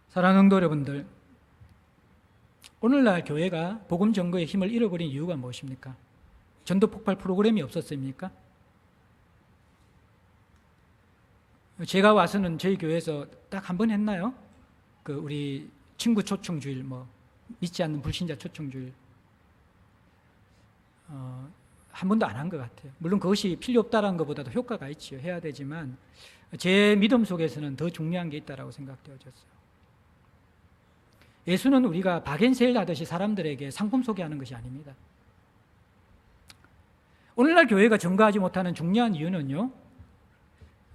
사랑하는 성도 여러분들, 오늘날 교회가 복음 전거의 힘을 잃어버린 이유가 무엇입니까? 전도 폭발 프로그램이 없었습니까? 제가 와서는 저희 교회에서 딱 한 번 했나요? 우리 친구 초청주일, 믿지 않는 불신자 초청주일, 한 번도 안 한 것 같아요. 물론 그것이 필요 없다는 것보다도 효과가 있지요. 해야 되지만 제 믿음 속에서는 더 중요한 게 있다고 생각되어졌어요. 예수는 우리가 바겐세일 하듯이 사람들에게 상품 소개하는 것이 아닙니다. 오늘날 교회가 전거하지 못하는 중요한 이유는요,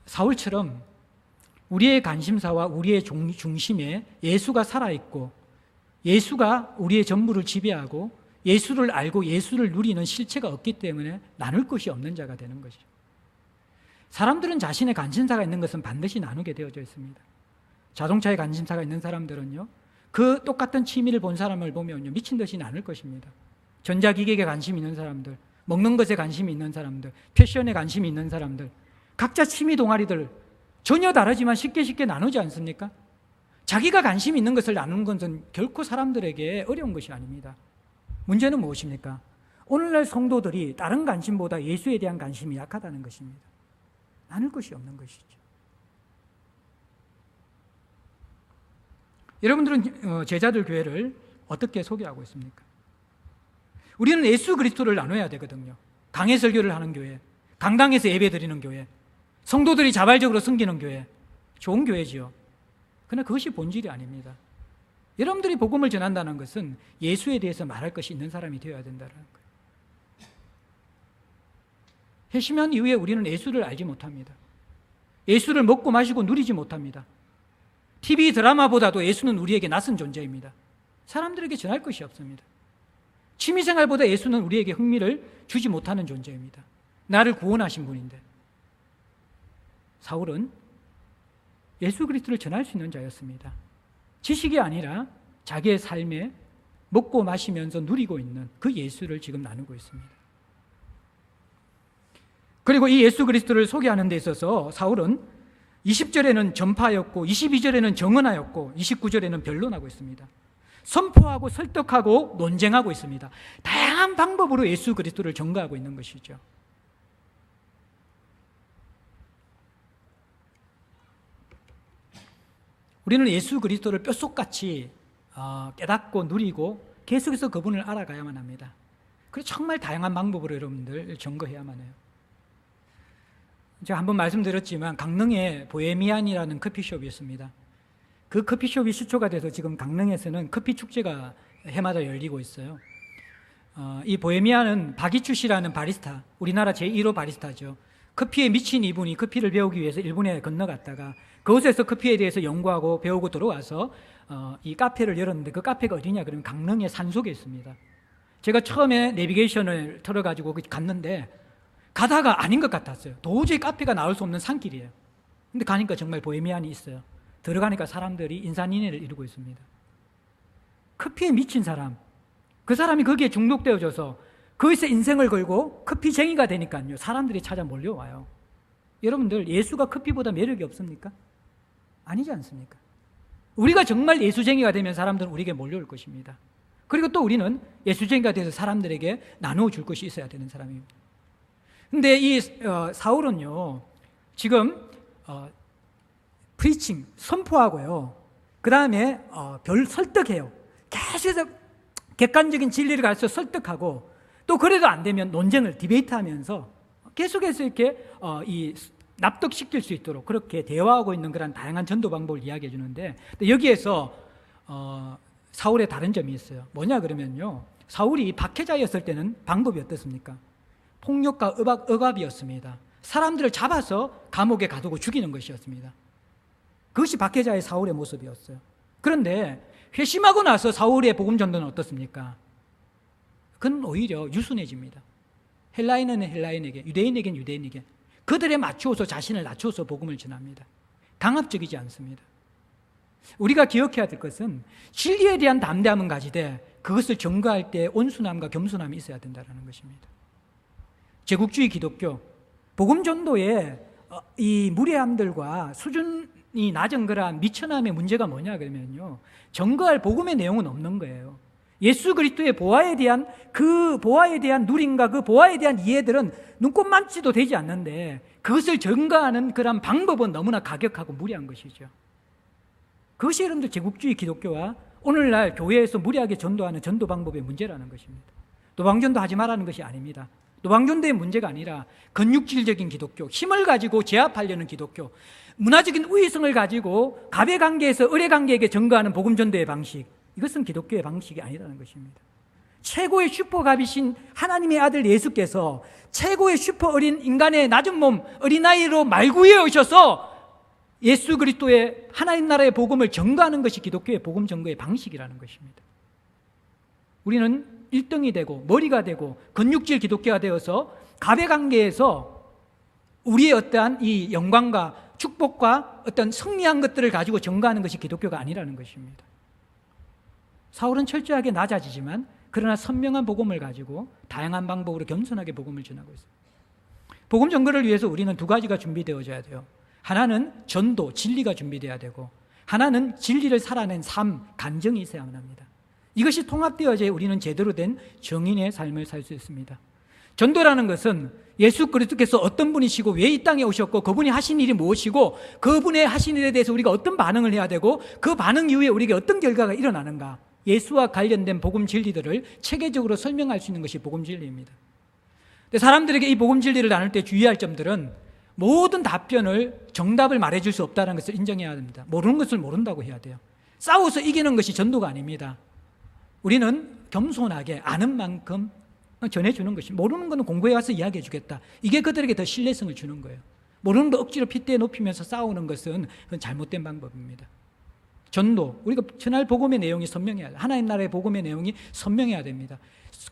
사울처럼 우리의 관심사와 우리의 중심에 예수가 살아있고 예수가 우리의 전부를 지배하고 예수를 알고 예수를 누리는 실체가 없기 때문에 나눌 것이 없는 자가 되는 것이죠. 사람들은 자신의 관심사가 있는 것은 반드시 나누게 되어져 있습니다. 자동차에 관심사가 있는 사람들은요, 그 똑같은 취미를 본 사람을 보면요, 미친 듯이 나눌 것입니다. 전자기기에 관심이 있는 사람들, 먹는 것에 관심이 있는 사람들, 패션에 관심이 있는 사람들, 각자 취미 동아리들 전혀 다르지만 쉽게 나누지 않습니까? 자기가 관심 있는 것을 나누는 것은 결코 사람들에게 어려운 것이 아닙니다. 문제는 무엇입니까? 오늘날 성도들이 다른 관심보다 예수에 대한 관심이 약하다는 것입니다. 나눌 것이 없는 것이죠. 여러분들은 제자들 교회를 어떻게 소개하고 있습니까? 우리는 예수 그리스도를 나눠야 되거든요. 강해 설교를 하는 교회, 강당에서 예배 드리는 교회, 성도들이 자발적으로 섬기는 교회, 좋은 교회지요. 그러나 그것이 본질이 아닙니다. 여러분들이 복음을 전한다는 것은 예수에 대해서 말할 것이 있는 사람이 되어야 된다는 거예요. 회심한 이후에 우리는 예수를 알지 못합니다. 예수를 먹고 마시고 누리지 못합니다. TV 드라마보다도 예수는 우리에게 낯선 존재입니다. 사람들에게 전할 것이 없습니다. 취미생활보다 예수는 우리에게 흥미를 주지 못하는 존재입니다. 나를 구원하신 분인데. 사울은 예수 그리스도를 전할 수 있는 자였습니다. 지식이 아니라 자기의 삶에 먹고 마시면서 누리고 있는 그 예수를 지금 나누고 있습니다. 그리고 이 예수 그리스도를 소개하는 데 있어서 사울은 20절에는 전파였고 22절에는 정언하였고 29절에는 변론하고 있습니다. 선포하고 설득하고 논쟁하고 있습니다. 다양한 방법으로 예수 그리스도를 전가하고 있는 것이죠. 우리는 예수 그리스도를 뼛속같이 깨닫고 누리고 계속해서 그분을 알아가야만 합니다. 그래서 정말 다양한 방법으로 여러분들 점거해야만 해요. 제가 한번 말씀드렸지만 강릉에 보헤미안이라는 커피숍이 있습니다. 그 커피숍이 시초가 돼서 지금 강릉에서는 커피 축제가 해마다 열리고 있어요. 이 보헤미안은 박이추 씨라는 바리스타, 우리나라 제1호 바리스타죠. 커피에 미친 이분이 커피를 배우기 위해서 일본에 건너갔다가 그곳에서 커피에 대해서 연구하고 배우고 들어와서 이 카페를 열었는데, 그 카페가 어디냐 그러면 강릉의 산속에 있습니다. 제가 처음에 내비게이션을 틀어가지고 갔는데 가다가 아닌 것 같았어요. 도저히 카페가 나올 수 없는 산길이에요. 근데 가니까 정말 보헤미안이 있어요. 들어가니까 사람들이 인산인해를 이루고 있습니다. 커피에 미친 사람, 그 사람이 거기에 중독되어져서 거기서 인생을 걸고 커피쟁이가 되니까요, 사람들이 찾아 몰려와요. 여러분들, 예수가 커피보다 매력이 없습니까? 아니지 않습니까? 우리가 정말 예수쟁이가 되면 사람들은 우리에게 몰려올 것입니다. 그리고 또 우리는 예수쟁이가 돼서 사람들에게 나누어 줄 것이 있어야 되는 사람입니다. 근데 이 사울은요, 지금 프리칭, 선포하고요, 그 다음에 별 설득해요. 계속해서 객관적인 진리를 가르쳐 설득하고, 또 그래도 안 되면 논쟁을 디베이트하면서 계속해서 이렇게 납득시킬 수 있도록 그렇게 대화하고 있는 그런 다양한 전도 방법을 이야기해 주는데, 여기에서 사울의 다른 점이 있어요. 뭐냐 그러면요, 사울이 박해자였을 때는 방법이 어떻습니까? 폭력과 억압이었습니다. 사람들을 잡아서 감옥에 가두고 죽이는 것이었습니다. 그것이 박해자의 사울의 모습이었어요. 그런데 회심하고 나서 사울의 복음 전도는 어떻습니까? 그건 오히려 유순해집니다. 헬라인은 헬라인에게, 유대인에겐 유대인에게 그들에 맞추어서 자신을 낮추어서 복음을 전합니다. 강압적이지 않습니다. 우리가 기억해야 될 것은 진리에 대한 담대함은 가지되 그것을 전가할 때 온순함과 겸손함이 있어야 된다는 것입니다. 제국주의 기독교, 복음 전도의 이 무례함들과 수준이 낮은 그러한 미천함의 문제가 뭐냐 그러면요, 전가할 복음의 내용은 없는 거예요. 예수 그리스도의 보화에 대한 누림과 그 보화에 대한 이해들은 눈꼽만치도 되지 않는데, 그것을 전가하는 그런 방법은 너무나 가격하고 무례한 것이죠. 그것이 여러분들 제국주의 기독교와 오늘날 교회에서 무례하게 전도하는 전도 방법의 문제라는 것입니다. 노방전도 하지 말라는 것이 아닙니다. 노방전도의 문제가 아니라 근육질적인 기독교, 힘을 가지고 제압하려는 기독교, 문화적인 우위성을 가지고 갑의 관계에서 을의 관계에게 전가하는 복음 전도의 방식, 이것은 기독교의 방식이 아니라는 것입니다. 최고의 슈퍼갑이신 하나님의 아들 예수께서 최고의 슈퍼 어린 인간의 낮은 몸, 어린아이로 말구해 오셔서 예수 그리스도의 하나님 나라의 복음을 전가하는 것이 기독교의 복음 전거의 방식이라는 것입니다. 우리는 1등이 되고 머리가 되고 근육질 기독교가 되어서 갑의 관계에서 우리의 어떠한 이 영광과 축복과 어떤 승리한 것들을 가지고 전가하는 것이 기독교가 아니라는 것입니다. 사울은 철저하게 낮아지지만 그러나 선명한 복음을 가지고 다양한 방법으로 겸손하게 복음을 전하고 있습니다. 복음 전거를 위해서 우리는 두 가지가 준비되어져야 돼요. 하나는 전도, 진리가 준비되어야 되고, 하나는 진리를 살아낸 삶, 간정이 있어야만 합니다. 이것이 통합되어져야 우리는 제대로 된 정인의 삶을 살 수 있습니다. 전도라는 것은 예수 그리스도께서 어떤 분이시고 왜 이 땅에 오셨고 그분이 하신 일이 무엇이고 그분의 하신 일에 대해서 우리가 어떤 반응을 해야 되고 그 반응 이후에 우리에게 어떤 결과가 일어나는가, 예수와 관련된 복음 진리들을 체계적으로 설명할 수 있는 것이 복음 진리입니다. 근데 사람들에게 이 복음 진리를 나눌 때 주의할 점들은 모든 답변을 정답을 말해줄 수 없다는 것을 인정해야 됩니다. 모르는 것을 모른다고 해야 돼요. 싸워서 이기는 것이 전도가 아닙니다. 우리는 겸손하게 아는 만큼 전해주는 것이, 모르는 것은 공부해 와서 이야기해 주겠다, 이게 그들에게 더 신뢰성을 주는 거예요. 모르는 거 억지로 핏대 높이면서 싸우는 것은 그건 잘못된 방법입니다. 전도, 우리가 전할 복음의 내용이 선명해야 돼요. 하나님 나라의 복음의 내용이 선명해야 됩니다.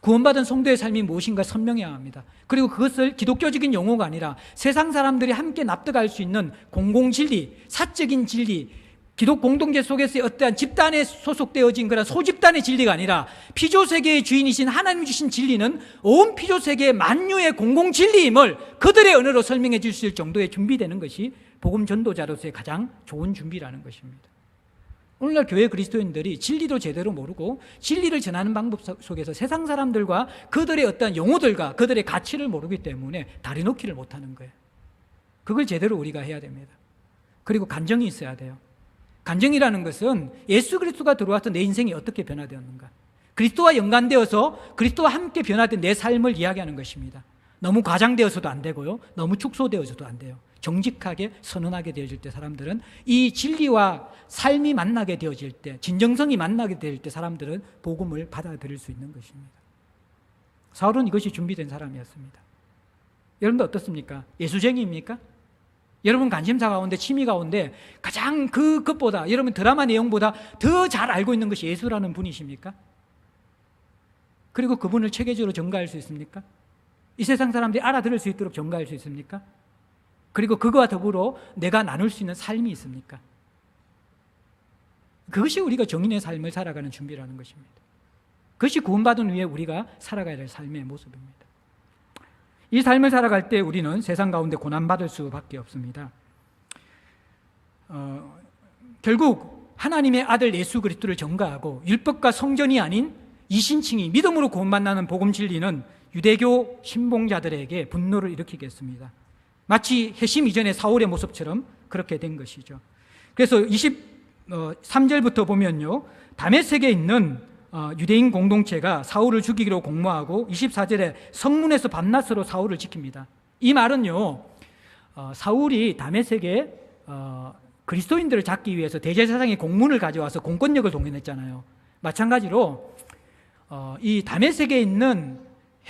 구원받은 성도의 삶이 무엇인가 선명해야 합니다. 그리고 그것을 기독교적인 용어가 아니라 세상 사람들이 함께 납득할 수 있는 공공진리, 사적인 진리, 기독 공동체 속에서의 어떠한 집단에 소속되어진 그런 소집단의 진리가 아니라 피조세계의 주인이신 하나님 주신 진리는 온 피조세계의 만유의 공공진리임을 그들의 언어로 설명해 줄 수 있을 정도의 준비되는 것이 복음 전도자로서의 가장 좋은 준비라는 것입니다. 오늘날 교회 그리스도인들이 진리도 제대로 모르고 진리를 전하는 방법 속에서 세상 사람들과 그들의 어떤 용어들과 그들의 가치를 모르기 때문에 다리 놓기를 못하는 거예요. 그걸 제대로 우리가 해야 됩니다. 그리고 간정이 있어야 돼요. 간증이라는 것은 예수 그리스도가 들어와서 내 인생이 어떻게 변화되었는가, 그리스도와 연관되어서 그리스도와 함께 변화된 내 삶을 이야기하는 것입니다. 너무 과장되어서도 안 되고요, 너무 축소되어서도 안 돼요. 정직하게 선언하게 되어질 때 사람들은, 이 진리와 삶이 만나게 되어질 때, 진정성이 만나게 될 때 사람들은 복음을 받아들일 수 있는 것입니다. 사울은 이것이 준비된 사람이었습니다. 여러분도 어떻습니까? 예수쟁이입니까? 여러분 관심사 가운데, 취미 가운데 가장 그것보다, 여러분 드라마 내용보다 더 잘 알고 있는 것이 예수라는 분이십니까? 그리고 그분을 체계적으로 전가할 수 있습니까? 이 세상 사람들이 알아들을 수 있도록 전가할 수 있습니까? 그리고 그거와 더불어 내가 나눌 수 있는 삶이 있습니까? 그것이 우리가 정인의 삶을 살아가는 준비라는 것입니다. 그것이 구원받은 후에 우리가 살아가야 될 삶의 모습입니다. 이 삶을 살아갈 때 우리는 세상 가운데 고난받을 수밖에 없습니다. 결국 하나님의 아들 예수 그리스도를 전가하고 율법과 성전이 아닌 이신칭이 믿음으로 구원받는 복음 진리는 유대교 신봉자들에게 분노를 일으키겠습니다. 마치 회심 이전의 사울의 모습처럼 그렇게 된 것이죠. 그래서 23절부터 보면요, 다메섹에 있는 유대인 공동체가 사울을 죽이기로 공모하고 24절에 성문에서 밤낮으로 사울을 지킵니다. 이 말은요, 사울이 다메섹에 그리스도인들을 잡기 위해서 대제사장이 공문을 가져와서 공권력을 동원했잖아요. 마찬가지로 이 다메섹에 있는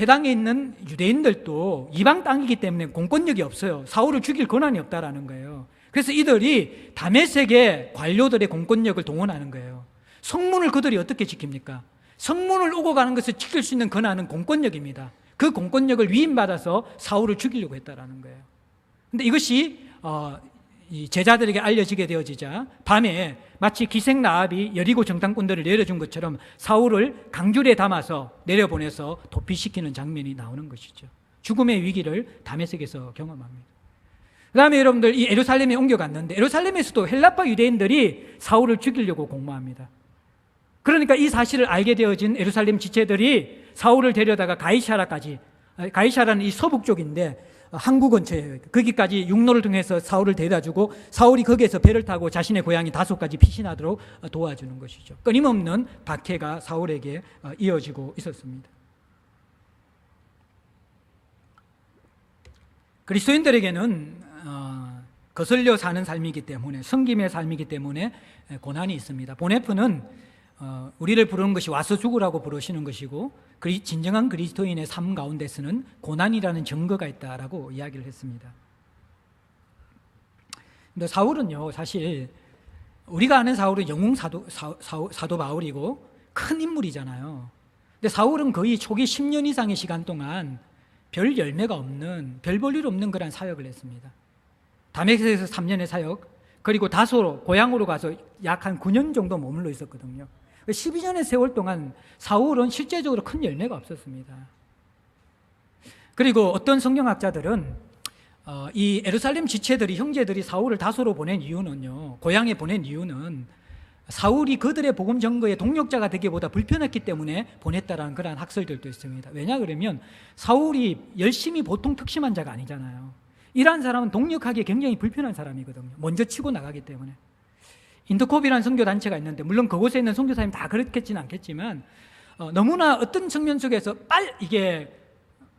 해당에 있는 유대인들도 이방 땅이기 때문에 공권력이 없어요. 사울을 죽일 권한이 없다라는 거예요. 그래서 이들이 다메섹의 관료들의 공권력을 동원하는 거예요. 성문을 그들이 어떻게 지킵니까? 성문을 오고 가는 것을 지킬 수 있는 권한은 공권력입니다. 그 공권력을 위임받아서 사울을 죽이려고 했다라는 거예요. 그런데 이것이 이 제자들에게 알려지게 되어지자 밤에 마치 기생나합이 여리고 정탐꾼들을 내려준 것처럼 사울을 강줄에 담아서 내려보내서 도피시키는 장면이 나오는 것이죠. 죽음의 위기를 다메섹에서 경험합니다. 그 다음에 여러분들, 이 예루살렘에 옮겨갔는데 예루살렘에서도 헬라파 유대인들이 사울을 죽이려고 공모합니다. 그러니까 이 사실을 알게 되어진 예루살렘 지체들이 사울을 데려다가 가이사라까지, 가이사라는 이 서북 쪽인데 항구 근처에, 거기까지 육로를 통해서 사울을 데려다주고 사울이 거기에서 배를 타고 자신의 고향이 다소까지 피신하도록 도와주는 것이죠. 끊임없는 박해가 사울에게 이어지고 있었습니다. 그리스도인들에게는 거슬려 사는 삶이기 때문에, 섬김의 삶이기 때문에 고난이 있습니다. 보네프는 우리를 부르는 것이 와서 죽으라고 부르시는 것이고, 진정한 그리스도인의 삶 가운데서는 고난이라는 증거가 있다라고 이야기를 했습니다. 근데 사울은요, 사실 우리가 아는 사울은 영웅 사도 바울이고 큰 인물이잖아요. 근데 사울은 거의 초기 10년 이상의 시간 동안 별 열매가 없는, 별 볼 일 없는 그런 사역을 했습니다. 다메섹에서 3년의 사역, 그리고 다소로 고향으로 가서 약 한 9년 정도 머물러 있었거든요. 12년의 세월 동안 사울은 실제적으로 큰 열매가 없었습니다. 그리고 어떤 성경학자들은 이 예루살렘 지체들이, 형제들이 사울을 다소로 보낸 이유는요, 고향에 보낸 이유는 사울이 그들의 복음 전거의 동력자가 되기보다 불편했기 때문에 보냈다라는 그런 학설들도 있습니다. 왜냐 그러면 사울이 열심히 보통 특심한 자가 아니잖아요. 이러한 사람은 동력하기에 굉장히 불편한 사람이거든요. 먼저 치고 나가기 때문에. 인터콥이라는 선교단체가 있는데, 물론 그곳에 있는 선교사님 다 그렇겠지는 않겠지만 너무나 어떤 측면 속에서 이게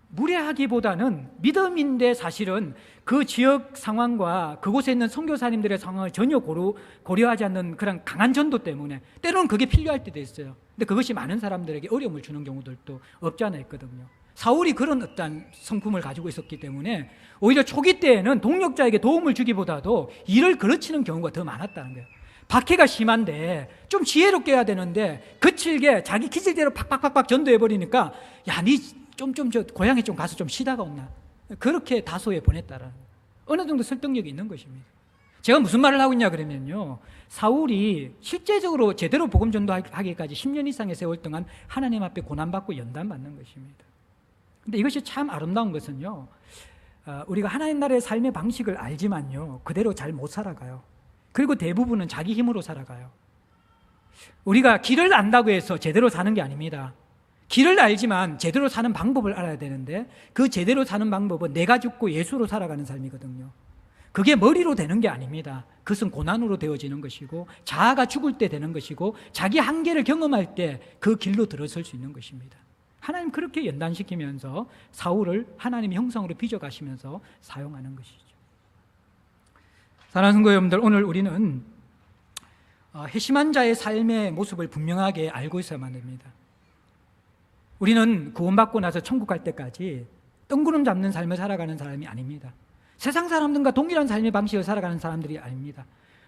무례하기보다는 믿음인데 사실은 그 지역 상황과 그곳에 있는 선교사님들의 상황을 전혀 고려하지 않는 그런 강한 전도 때문에 때로는 그게 필요할 때도 있어요. 근데 그것이 많은 사람들에게 어려움을 주는 경우들도 없지 않아 있거든요. 사울이 그런 어떤 성품을 가지고 있었기 때문에 오히려 초기 때에는 동력자에게 도움을 주기보다도 일을 그르치는 경우가 더 많았다는 거예요. 박해가 심한데 좀 지혜롭게 해야 되는데 거칠게 자기 기질대로 팍팍팍팍 전도해버리니까, 야, 니 저 고향에 좀 가서 좀 쉬다가 온나, 그렇게 다소에 보냈다라는, 어느 정도 설득력이 있는 것입니다. 제가 무슨 말을 하고 있냐 그러면요, 사울이 실제적으로 제대로 복음 전도하기까지 10년 이상의 세월 동안 하나님 앞에 고난받고 연단받는 것입니다. 근데 이것이 참 아름다운 것은요, 우리가 하나님 나라의 삶의 방식을 알지만요, 그대로 잘 못 살아가요. 그리고 대부분은 자기 힘으로 살아가요. 우리가 길을 안다고 해서 제대로 사는 게 아닙니다. 길을 알지만 제대로 사는 방법을 알아야 되는데, 그 제대로 사는 방법은 내가 죽고 예수로 살아가는 삶이거든요. 그게 머리로 되는 게 아닙니다. 그것은 고난으로 되어지는 것이고 자아가 죽을 때 되는 것이고 자기 한계를 경험할 때 그 길로 들어설 수 있는 것입니다. 하나님 그렇게 연단시키면서 사울을 하나님의 형상으로 빚어가시면서 사용하는 것이죠. 사랑하는 성도 여러분들, 오늘 우리는 회심한 자의 삶의 모습을 분명하게 알고 있어야만 됩니다. 우리는 구원받고 나서 천국 갈 때까지 뜬구름 잡는 삶을 살아가는 사람이 아닙니다. 세상 사람들과 동일한 삶의 방식을 살아가는 사람들이 아닙니다.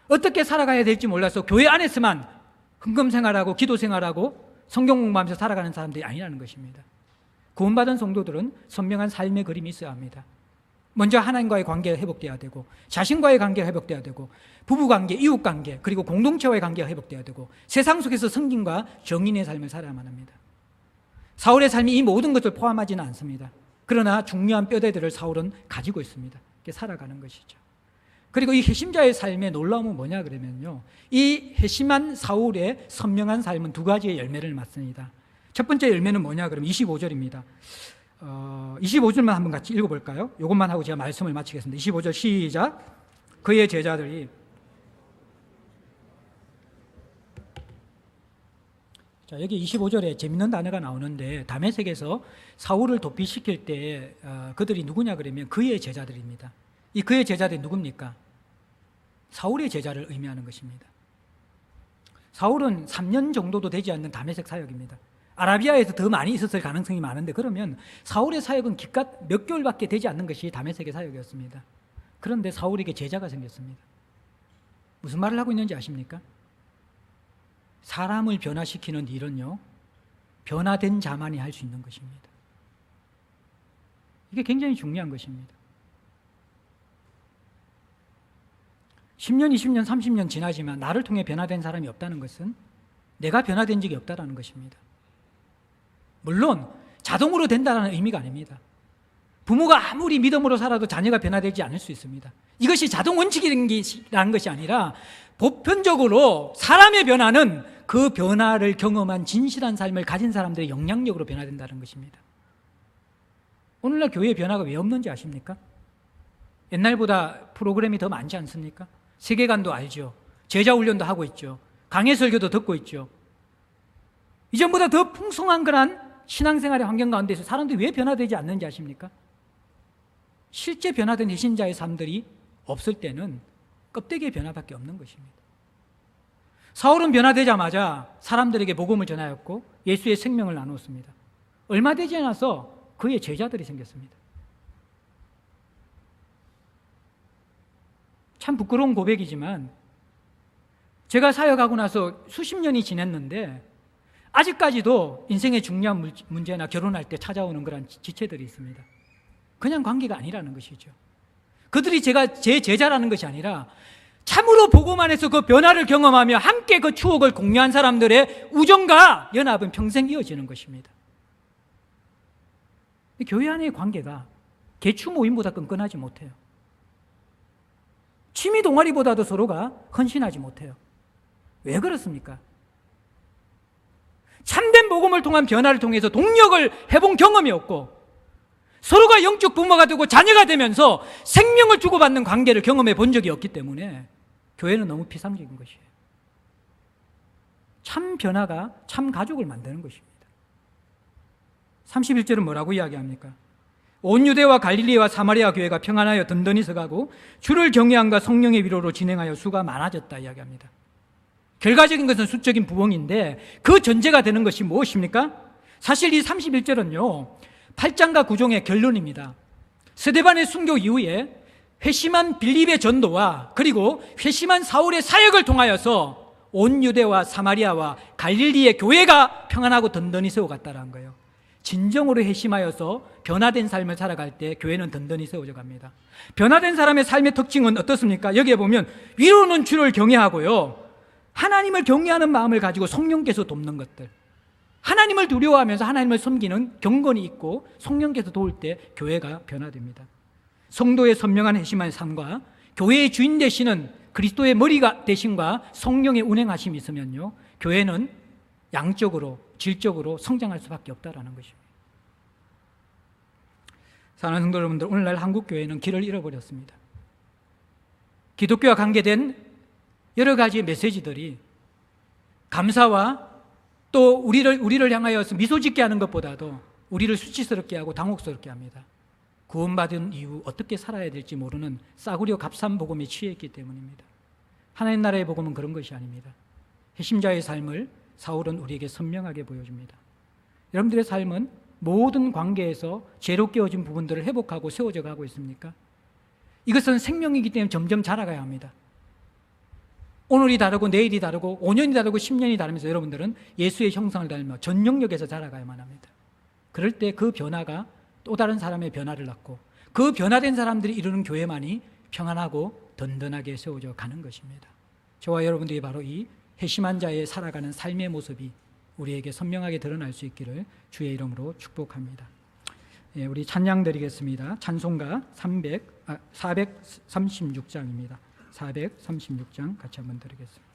어떻게 살아가야 될지 몰라서 교회 안에서만 헌금 생활하고 기도 생활하고 성경 공부하면서 살아가는 사람들이 아니라는 것입니다. 구원받은 성도들은 선명한 삶의 그림이 있어야 합니다. 먼저 하나님과의 관계가 회복돼야 되고 자신과의 관계가 회복돼야 되고 부부관계, 이웃관계, 그리고 공동체와의 관계가 회복돼야 되고 세상 속에서 성김과 정인의 삶을 살아야만 합니다. 사울의 삶이 이 모든 것을 포함하지는 않습니다. 그러나 중요한 뼈대들을 사울은 가지고 있습니다. 이렇게 살아가는 것이죠. 그리고 이 회심자의 삶의 놀라움은 뭐냐 그러면요, 이 회심한 사울의 선명한 삶은 두 가지의 열매를 맞습니다. 첫 번째 열매는 뭐냐 그러면 25절입니다. 25절만 한번 같이 읽어볼까요? 이것만 하고 제가 말씀을 마치겠습니다. 25절 시작. 그의 제자들이, 자, 여기 25절에 재밌는 단어가 나오는데 다메섹에서 사울을 도피시킬 때 그들이 누구냐 그러면 그의 제자들입니다. 이 그의 제자들이 누굽니까? 사울의 제자를 의미하는 것입니다. 사울은 3년 정도도 되지 않는 다메섹 사역입니다. 아라비아에서 더 많이 있었을 가능성이 많은데 그러면 사울의 사역은 기껏 몇 개월밖에 되지 않는 것이 다메섹의 사역이었습니다. 그런데 사울에게 제자가 생겼습니다. 무슨 말을 하고 있는지 아십니까? 사람을 변화시키는 일은요, 변화된 자만이 할 수 있는 것입니다. 이게 굉장히 중요한 것입니다. 10년, 20년, 30년 지나지만 나를 통해 변화된 사람이 없다는 것은 내가 변화된 적이 없다는 것입니다. 물론 자동으로 된다는 의미가 아닙니다. 부모가 아무리 믿음으로 살아도 자녀가 변화되지 않을 수 있습니다. 이것이 자동 원칙이라는 것이 아니라 보편적으로 사람의 변화는 그 변화를 경험한 진실한 삶을 가진 사람들의 영향력으로 변화된다는 것입니다. 오늘날 교회의 변화가 왜 없는지 아십니까? 옛날보다 프로그램이 더 많지 않습니까? 세계관도 알죠. 제자 훈련도 하고 있죠. 강해 설교도 듣고 있죠. 이전보다 더 풍성한 그런 신앙생활의 환경 가운데서 사람들이 왜 변화되지 않는지 아십니까? 실제 변화된 회심자의 삶들이 없을 때는 껍데기의 변화밖에 없는 것입니다. 사울은 변화되자마자 사람들에게 복음을 전하였고 예수의 생명을 나누었습니다. 얼마 되지 않아서 그의 제자들이 생겼습니다. 참 부끄러운 고백이지만 제가 사역하고 나서 수십 년이 지났는데 아직까지도 인생의 중요한 문제나 결혼할 때 찾아오는 그런 지체들이 있습니다. 그냥 관계가 아니라는 것이죠. 그들이 제 제자라는 것이 아니라 참으로 복음 안에서 그 변화를 경험하며 함께 그 추억을 공유한 사람들의 우정과 연합은 평생 이어지는 것입니다. 교회 안의 관계가 개추 모임보다 끈끈하지 못해요. 취미 동아리보다도 서로가 헌신하지 못해요. 왜 그렇습니까? 참된 복음을 통한 변화를 통해서 동력을 해본 경험이 없고 서로가 영적 부모가 되고 자녀가 되면서 생명을 주고받는 관계를 경험해 본 적이 없기 때문에 교회는 너무 피상적인 것이에요. 참 변화가 참 가족을 만드는 것입니다. 31절은 뭐라고 이야기합니까? 온 유대와 갈릴리와 사마리아 교회가 평안하여 든든히 서가고 주를 경외함과 성령의 위로로 진행하여 수가 많아졌다 이야기합니다. 결과적인 것은 수적인 부흥인데 그 전제가 되는 것이 무엇입니까? 사실 이 31절은요 8장과 9장의 결론입니다. 스데반의 순교 이후에 회심한 빌립의 전도와 그리고 회심한 사울의 사역을 통하여서 온 유대와 사마리아와 갈릴리의 교회가 평안하고 든든히 세워갔다는 거예요. 진정으로 회심하여서 변화된 삶을 살아갈 때 교회는 든든히 세워져 갑니다. 변화된 사람의 삶의 특징은 어떻습니까? 여기에 보면 위로는 주를 경외하고요 하나님을 경외하는 마음을 가지고 성령께서 돕는 것들, 하나님을 두려워하면서 하나님을 섬기는 경건이 있고 성령께서 도울 때 교회가 변화됩니다. 성도의 선명한 회심한 삶과 교회의 주인 되시는 그리스도의 머리가 되심과 성령의 운행하심이 있으면요 교회는 양적으로 질적으로 성장할 수밖에 없다라는 것입니다. 사랑하는 성도 여러분들, 오늘날 한국 교회는 길을 잃어버렸습니다. 기독교와 관계된 여러 가지 메시지들이 감사와 또 우리를 향하여서 미소 짓게 하는 것보다도 우리를 수치스럽게 하고 당혹스럽게 합니다. 구원받은 이후 어떻게 살아야 될지 모르는 싸구려 값싼 복음에 취했기 때문입니다. 하나님 나라의 복음은 그런 것이 아닙니다. 회심자의 삶을 사울은 우리에게 선명하게 보여줍니다. 여러분들의 삶은 모든 관계에서 죄로 깨어진 부분들을 회복하고 세워져 가고 있습니까? 이것은 생명이기 때문에 점점 자라가야 합니다. 오늘이 다르고 내일이 다르고 5년이 다르고 10년이 다르면서 여러분들은 예수의 형상을 닮아 전 영역에서 자라가야만 합니다. 그럴 때 그 변화가 또 다른 사람의 변화를 낳고 그 변화된 사람들이 이루는 교회만이 평안하고 든든하게 세워져 가는 것입니다. 저와 여러분들이 바로 이 회심한 자의 살아가는 삶의 모습이 우리에게 선명하게 드러날 수 있기를 주의 이름으로 축복합니다. 예, 우리 찬양 드리겠습니다. 찬송가 436장입니다. 436장 같이 한번 드리겠습니다.